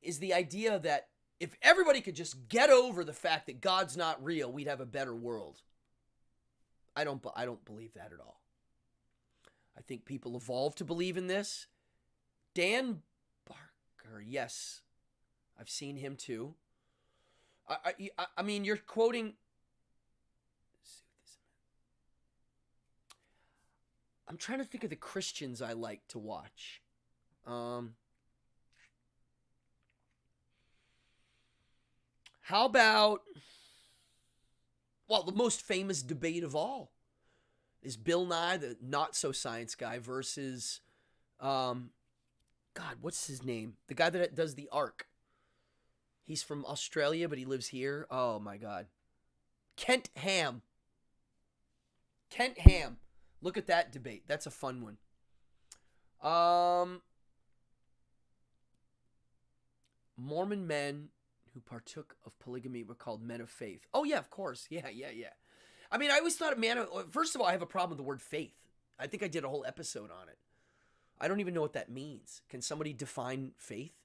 is the idea that if everybody could just get over the fact that God's not real, we'd have a better world. I don't believe that at all. I think people evolve to believe in this. Dan Barker, yes, I've seen him too. I mean, you're quoting. I'm trying to think of the Christians I like to watch. How about, well, the most famous debate of all is Bill Nye, the not so science guy, versus, God, what's his name? The guy that does the Ark. He's from Australia, but he lives here. Oh my God, Kent Ham. Kent Ham. Look at that debate. That's a fun one. Mormon men who partook of polygamy were called men of faith. Oh yeah, of course. Yeah. I mean, I always thought, first of all, I have a problem with the word faith. I think I did a whole episode on it. I don't even know what that means. Can somebody define faith?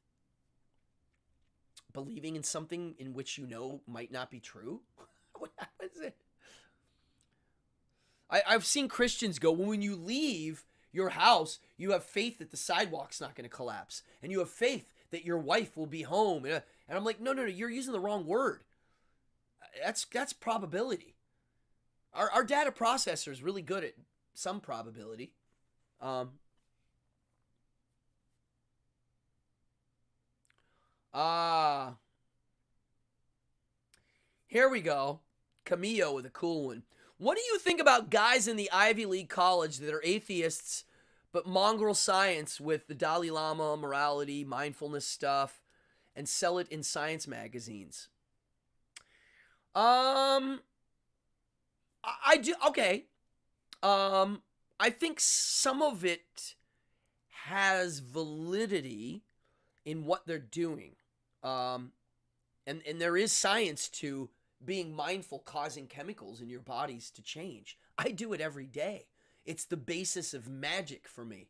Believing in something in which you know might not be true? What is it? I've seen Christians go, well, when you leave your house, you have faith that the sidewalk's not going to collapse. And you have faith that your wife will be home. And I'm like, no, you're using the wrong word. That's probability. Our data processor is really good at some probability. Here we go. Camillo with a cool one. What do you think about guys in the Ivy League college that are atheists but mongrel science with the Dalai Lama, morality, mindfulness stuff, and sell it in science magazines? I do. Okay. I think some of it has validity in what they're doing. And there is science to being mindful causing chemicals in your bodies to change. I do it every day. It's the basis of magic for me.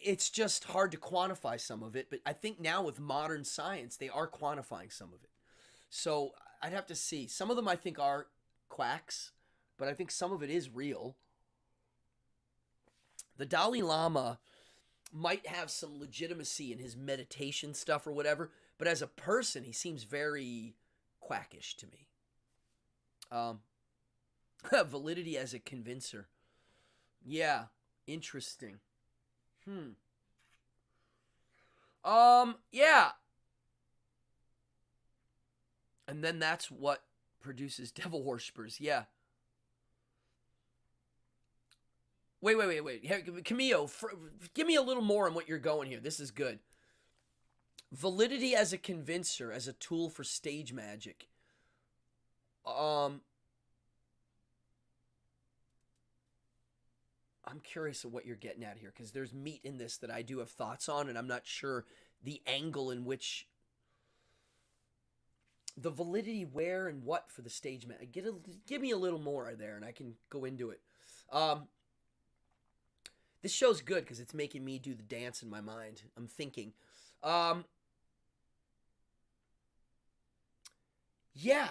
It's just hard to quantify some of it, but I think now with modern science, they are quantifying some of it. So I'd have to see. Some of them I think are quacks, but I think some of it is real. The Dalai Lama, might have some legitimacy in his meditation stuff or whatever, but as a person, he seems very quackish to me. Validity as a convincer. Yeah, interesting. Yeah. And then that's what produces devil worshippers. Yeah. Wait. Hey, Camille, give me a little more on what you're going here. This is good. Validity as a convincer, as a tool for stage magic. I'm curious of what you're getting at here, because there's meat in this that I do have thoughts on, and I'm not sure the angle in which the validity where and what for the stage magic. Give me a little more there, and I can go into it. This show's good because it's making me do the dance in my mind. I'm thinking. Yeah.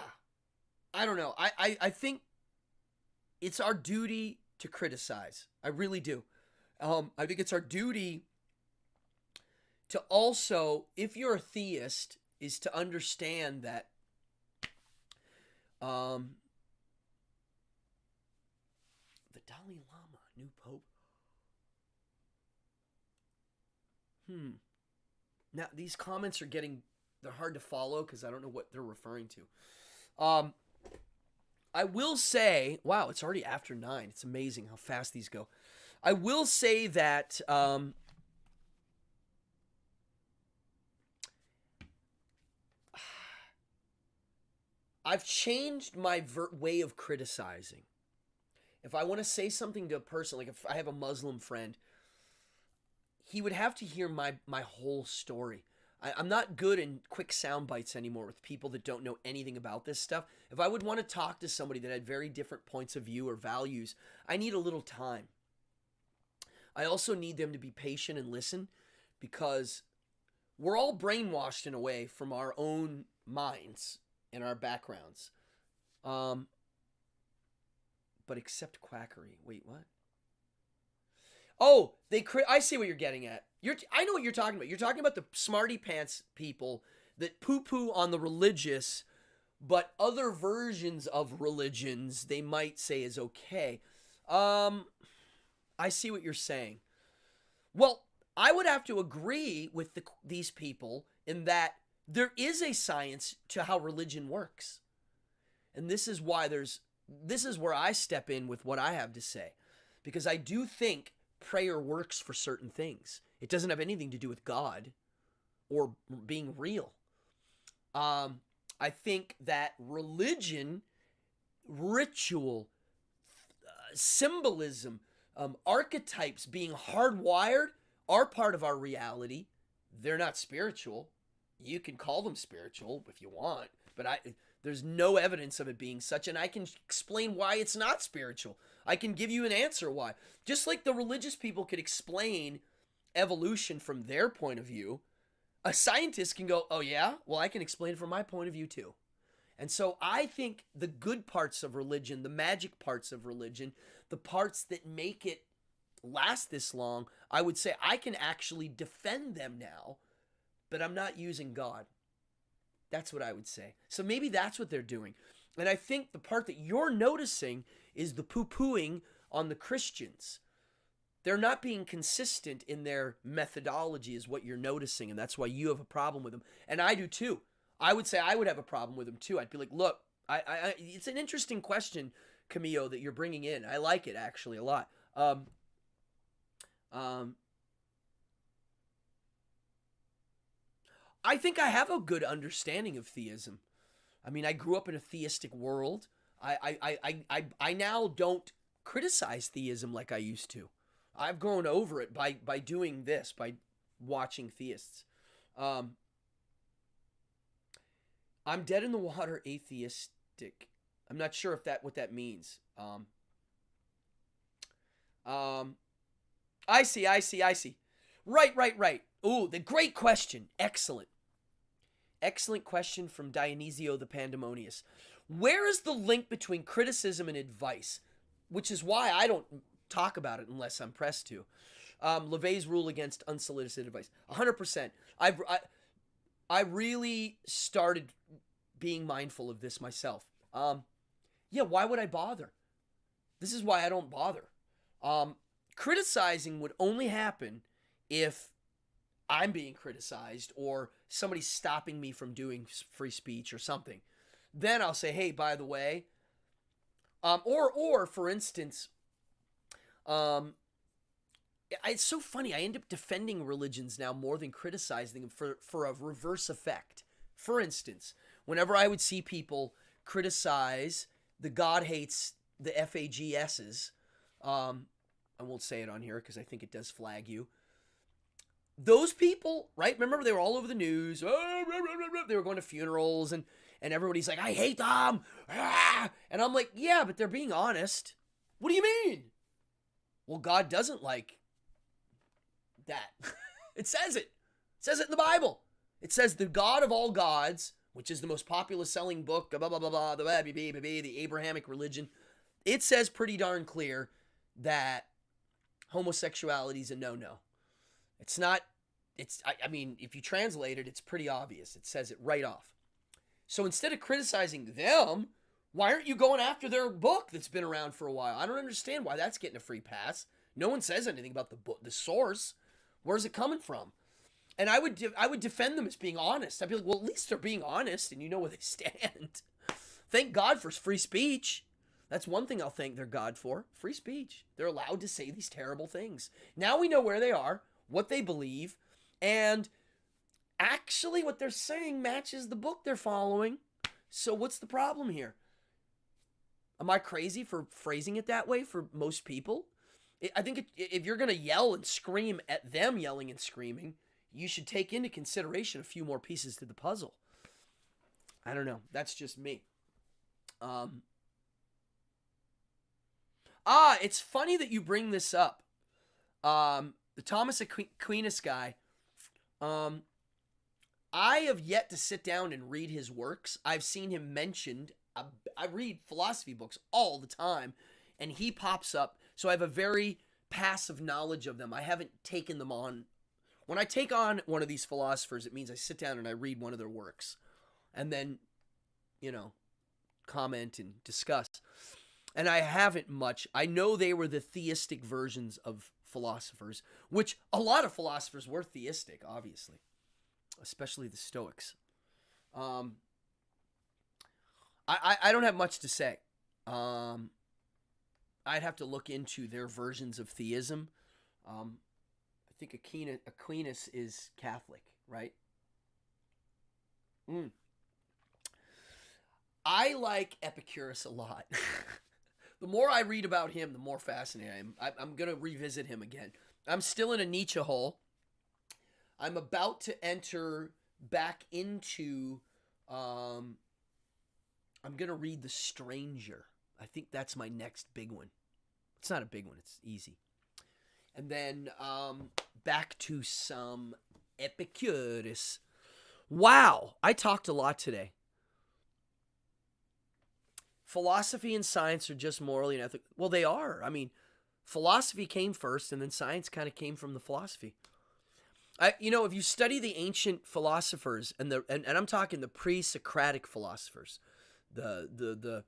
I don't know. I think it's our duty to criticize. I really do. I think it's our duty to also, if you're a theist, is to understand that the Dalai Lama, new pope. Now, these comments are they're hard to follow because I don't know what they're referring to. I will say, wow, it's already after 9. It's amazing how fast these go. I will say that I've changed my way of criticizing. If I want to say something to a person, like if I have a Muslim friend, he would have to hear my whole story. I'm not good in quick sound bites anymore with people that don't know anything about this stuff. If I would want to talk to somebody that had very different points of view or values, I need a little time. I also need them to be patient and listen, because we're all brainwashed in a way from our own minds and our backgrounds. But accept quackery. Wait, what? Oh, I see what you're getting at. I know what you're talking about. You're talking about the smarty pants people that poo-poo on the religious, but other versions of religions they might say is okay. I see what you're saying. Well, I would have to agree with these people in that there is a science to how religion works. And this is where I step in with what I have to say. Because I do think prayer works for certain things. It doesn't have anything to do with God or being real. I think that religion, ritual, symbolism, archetypes being hardwired are part of our reality. They're not spiritual. You can call them spiritual if you want, but there's no evidence of it being such, and I can explain why it's not spiritual. I can give you an answer why. Just like the religious people could explain evolution from their point of view, a scientist can go, oh yeah? Well, I can explain it from my point of view too. And so I think the good parts of religion, the magic parts of religion, the parts that make it last this long, I would say I can actually defend them now, but I'm not using God. That's what I would say. So maybe that's what they're doing. And I think the part that you're noticing is the poo-pooing on the Christians. They're not being consistent in their methodology is what you're noticing, and that's why you have a problem with them. And I do too. I would say I would have a problem with them too. I'd be like, look, it's an interesting question, Camillo, that you're bringing in. I like it actually a lot. I think I have a good understanding of theism. I mean, I grew up in a theistic world. I now don't criticize theism like I used to. I've grown over it by doing this, by watching theists. I'm dead in the water atheistic. I'm not sure if what that means. I see. Right. Ooh, the great question. Excellent question from Dionysio the Pandemonious. Where is the link between criticism and advice? Which is why I don't talk about it unless I'm pressed to. LeVay's rule against unsolicited advice. 100%. I really started being mindful of this myself. Yeah, why would I bother? This is why I don't bother. Criticizing would only happen if I'm being criticized or somebody's stopping me from doing free speech or something. Then I'll say, hey, by the way, or for instance, it's so funny. I end up defending religions now more than criticizing them for a reverse effect. For instance, whenever I would see people criticize the God hates the FAGSs, I won't say it on here because I think it does flag you. Those people, right? Remember, they were all over the news. They were going to funerals, and everybody's like, I hate them. And I'm like, yeah, but they're being honest. What do you mean? Well, God doesn't like that. It says it. It says it in the Bible. It says the God of all gods, which is the most popular selling book, blah, blah, blah, blah, the Abrahamic religion. It says pretty darn clear that homosexuality is a no-no. It's not, I mean, if you translate it, it's pretty obvious. It says it right off. So instead of criticizing them, why aren't you going after their book that's been around for a while? I don't understand why that's getting a free pass. No one says anything about the book, the source. Where's it coming from? And I would defend them as being honest. I'd be like, well, at least they're being honest and you know where they stand. Thank God for free speech. That's one thing I'll thank their God for. Free speech. They're allowed to say these terrible things. Now we know where they are, what they believe, and actually what they're saying matches the book they're following. So what's the problem here? Am I crazy for phrasing it that way for most people? I think if you're going to yell and scream at them yelling and screaming, you should take into consideration a few more pieces to the puzzle. I don't know. That's just me. It's funny that you bring this up. The Thomas Aquinas guy, I have yet to sit down and read his works. I've seen him mentioned. I read philosophy books all the time, and he pops up. So I have a very passive knowledge of them. I haven't taken them on. When I take on one of these philosophers, it means I sit down and I read one of their works, and then, comment and discuss. And I haven't much. I know they were the theistic versions of philosophers, which a lot of philosophers were theistic, obviously, especially the Stoics. I don't have much to say. I'd have to look into their versions of theism. I think Aquinas is Catholic, right? I like Epicurus a lot. The more I read about him, the more fascinated I am. I'm going to revisit him again. I'm still in a Nietzsche hole. I'm about to enter back into... I'm going to read The Stranger. I think that's my next big one. It's not a big one. It's easy. And then back to some Epicurus. Wow. I talked a lot today. Philosophy and science are just morally and ethically. Well, they are. I mean, philosophy came first, and then science kind of came from the philosophy. If you study the ancient philosophers, and I'm talking the pre-Socratic philosophers, the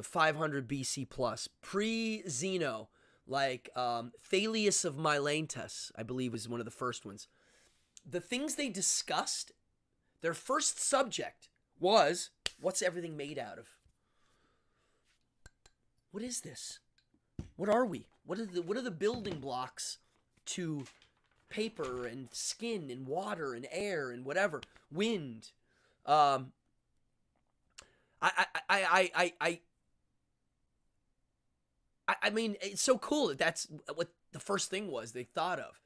500 BC plus, pre-Zeno, like Thales of Miletus, I believe was one of the first ones. The things they discussed, their first subject was, what's everything made out of? What is this? What are we? What are the building blocks to paper and skin and water and air and whatever, wind? I mean, it's so cool that that's what the first thing was they thought of.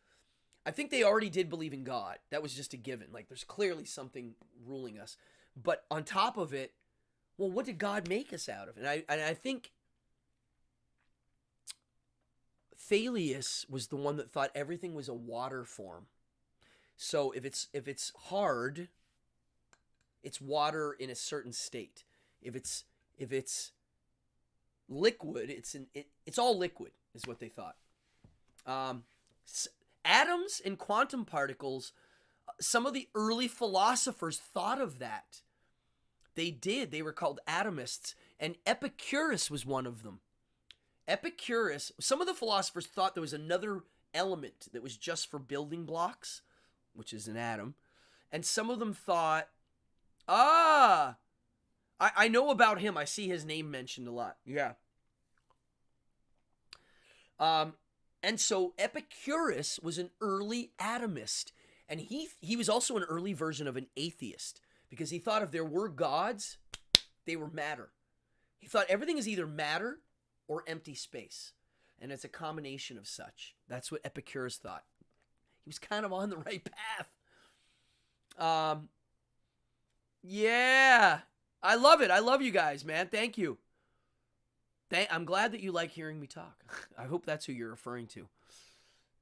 I think they already did believe in God. That was just a given. Like, there's clearly something ruling us. But on top of it, well, what did God make us out of? And I think Thales was the one that thought everything was a water form. So if it's hard, it's water in a certain state. If it's liquid, it's all liquid is what they thought. Atoms and quantum particles, some of the early philosophers thought of that. They did. They were called atomists, and Epicurus was one of them. Epicurus, some of the philosophers thought there was another element that was just for building blocks, which is an atom, and some of them thought, I know about him. I see his name mentioned a lot. Yeah. And so Epicurus was an early atomist, and he was also an early version of an atheist, because he thought if there were gods, they were matter. He thought everything is either matter or empty space, and it's a combination of such. That's what Epicurus thought. He was kind of on the right path. Yeah, I love it. I love you guys, man. Thank you. I'm glad that you like hearing me talk. I hope that's who you're referring to.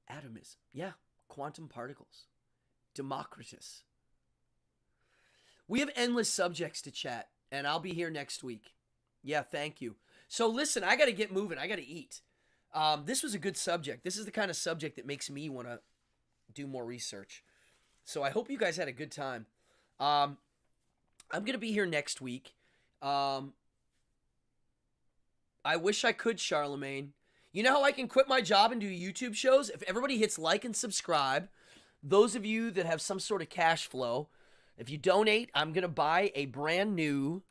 Atomism. Yeah. Quantum particles. Democritus. We have endless subjects to chat, and I'll be here next week. Yeah, thank you. So listen, I got to get moving. I got to eat. This was a good subject. This is the kind of subject that makes me want to do more research. So I hope you guys had a good time. I'm going to be here next week. I wish I could, Charlemagne. You know how I can quit my job and do YouTube shows? If everybody hits like and subscribe, those of you that have some sort of cash flow, if you donate, I'm going to buy a brand new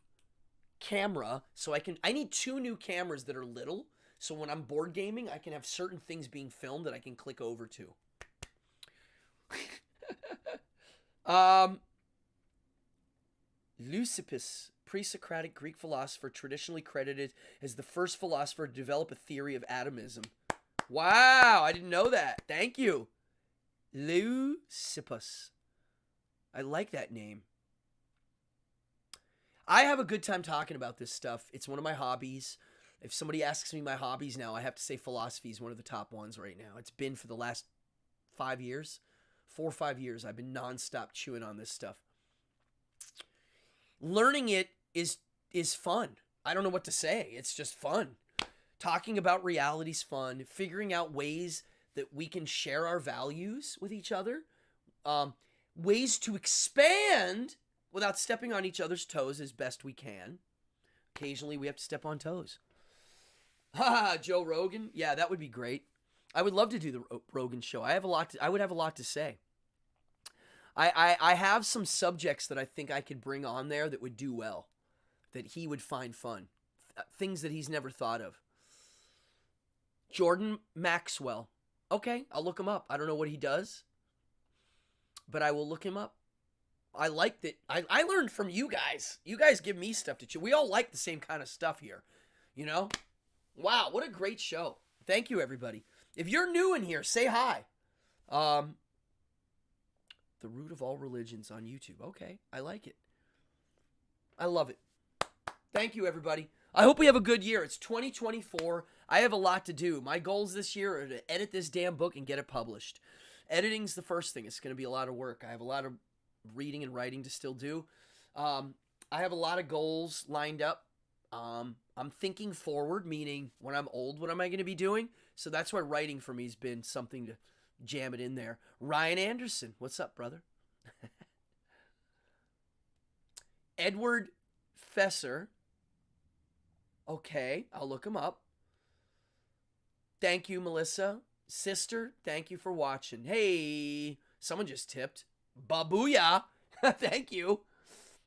camera. So I need 2 new cameras that are little. So when I'm board gaming, I can have certain things being filmed that I can click over to. Leucippus, pre-Socratic Greek philosopher, traditionally credited as the first philosopher to develop a theory of atomism. Wow, I didn't know that. Thank you. Leucippus. I like that name. I have a good time talking about this stuff. It's one of my hobbies. If somebody asks me my hobbies now, I have to say philosophy is one of the top ones right now. It's been for the last 5 years. 4 or 5 years, I've been nonstop chewing on this stuff. Learning it is fun. I don't know what to say. It's just fun. Talking about reality's fun. Figuring out ways that we can share our values with each other. Ways to expand without stepping on each other's toes as best we can. Occasionally we have to step on toes. Joe Rogan. Yeah, that would be great. I would love to do the Rogan show. I would have a lot to say. I have some subjects that I think I could bring on there that would do well, that he would find fun, things that he's never thought of. Jordan Maxwell. Okay, I'll look him up. I don't know what he does, but I will look him up. I like that. I learned from you guys. You guys give me stuff to chew. We all like the same kind of stuff here, you know? Wow, what a great show. Thank you, everybody. If you're new in here, say hi. The root of all religions on YouTube. Okay, I like it. I love it. Thank you, everybody. I hope we have a good year. It's 2024. I have a lot to do. My goals this year are to edit this damn book and get it published. Editing's the first thing. It's going to be a lot of work. I have a lot of reading and writing to still do. I have a lot of goals lined up. I'm thinking forward, meaning when I'm old, what am I going to be doing? So that's why writing for me has been something to jam it in there. Ryan Anderson, what's up, brother? Edward Fesser. Okay, I'll look him up. Thank you, Melissa. Sister, thank you for watching. Hey, someone just tipped. Babuya. Thank you.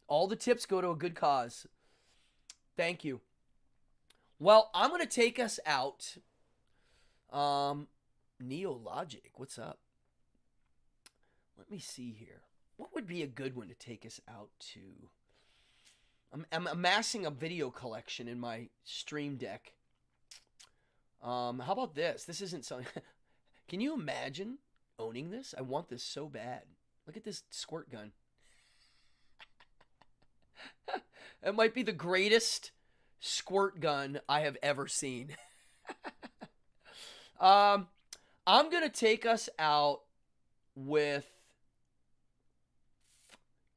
All the tips go to a good cause. Thank you. Well, I'm going to take us out. Neologic, what's up? Let me see here. What would be a good one to take us out to? I'm amassing a video collection in my stream deck. How about this? This isn't something... Can you imagine owning this? I want this so bad. Look at this squirt gun. It might be the greatest squirt gun I have ever seen. I'm going to take us out with...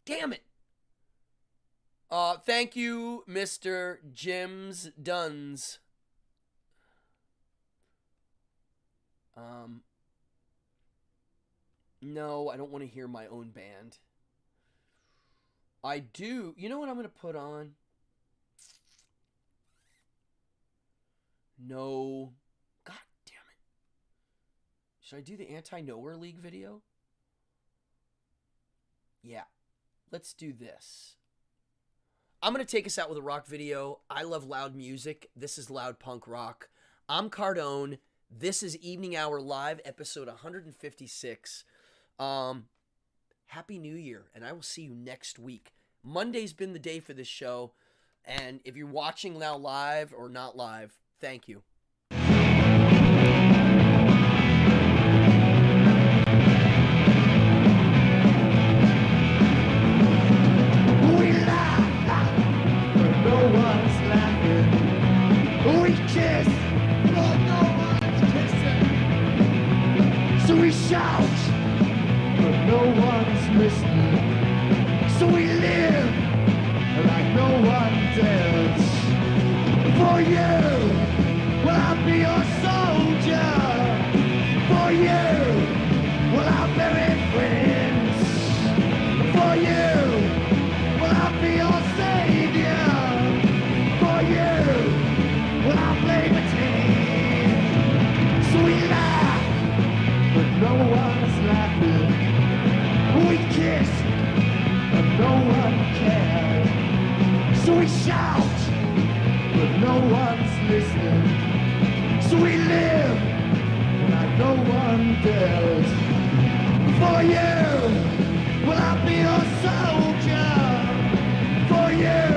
Damn it. Thank you, Mr. Jims Duns. No, I don't want to hear my own band. I do. You know what I'm going to put on? No. God damn it. Should I do the Anti-Nowhere League video? Yeah. Let's do this. I'm going to take us out with a rock video. I love loud music. This is loud punk rock. I'm Cardone. This is Evening Hour Live, episode 156. Happy New Year, and I will see you next week. Monday's been the day for this show, and if you're watching now live or not live, thank you. We shout, but no one's listening. So we live like no one does. For you, well, I'll be your soldier. For you, well, I'll bury friends. For you, well, I'll be your savior. For you, well, I'll play pretend. So we lie, but no one's laughing. We kiss, but no one cares. So we shout, but no one's listening. So we live like no one does. For you, well, I'll be your soldier. For you,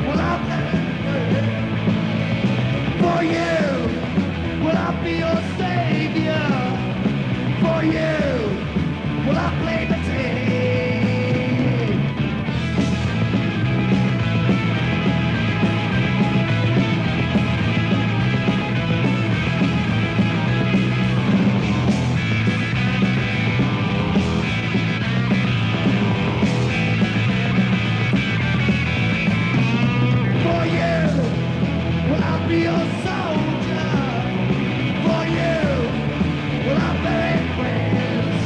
well, I'll be. For you, well, I'll be your savior. For you, well, I'll play the team. For you, well, I'll be your soldier. For you, well, I'll bury friends.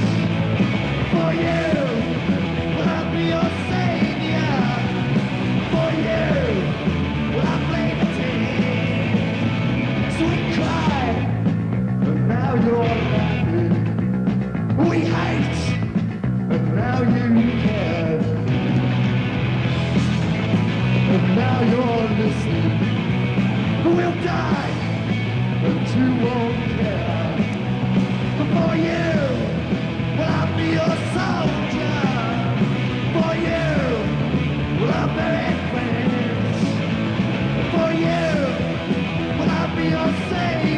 For you, well, I'll be your savior. For you, well, I'll play the team. So we cry, but now you're laughing. We hate, but now you care. But now you're listening. We'll die, but you won't care. For you, well, I'll be your soldier. For you, well, I'll bury friends. For you, well, I'll be your savior.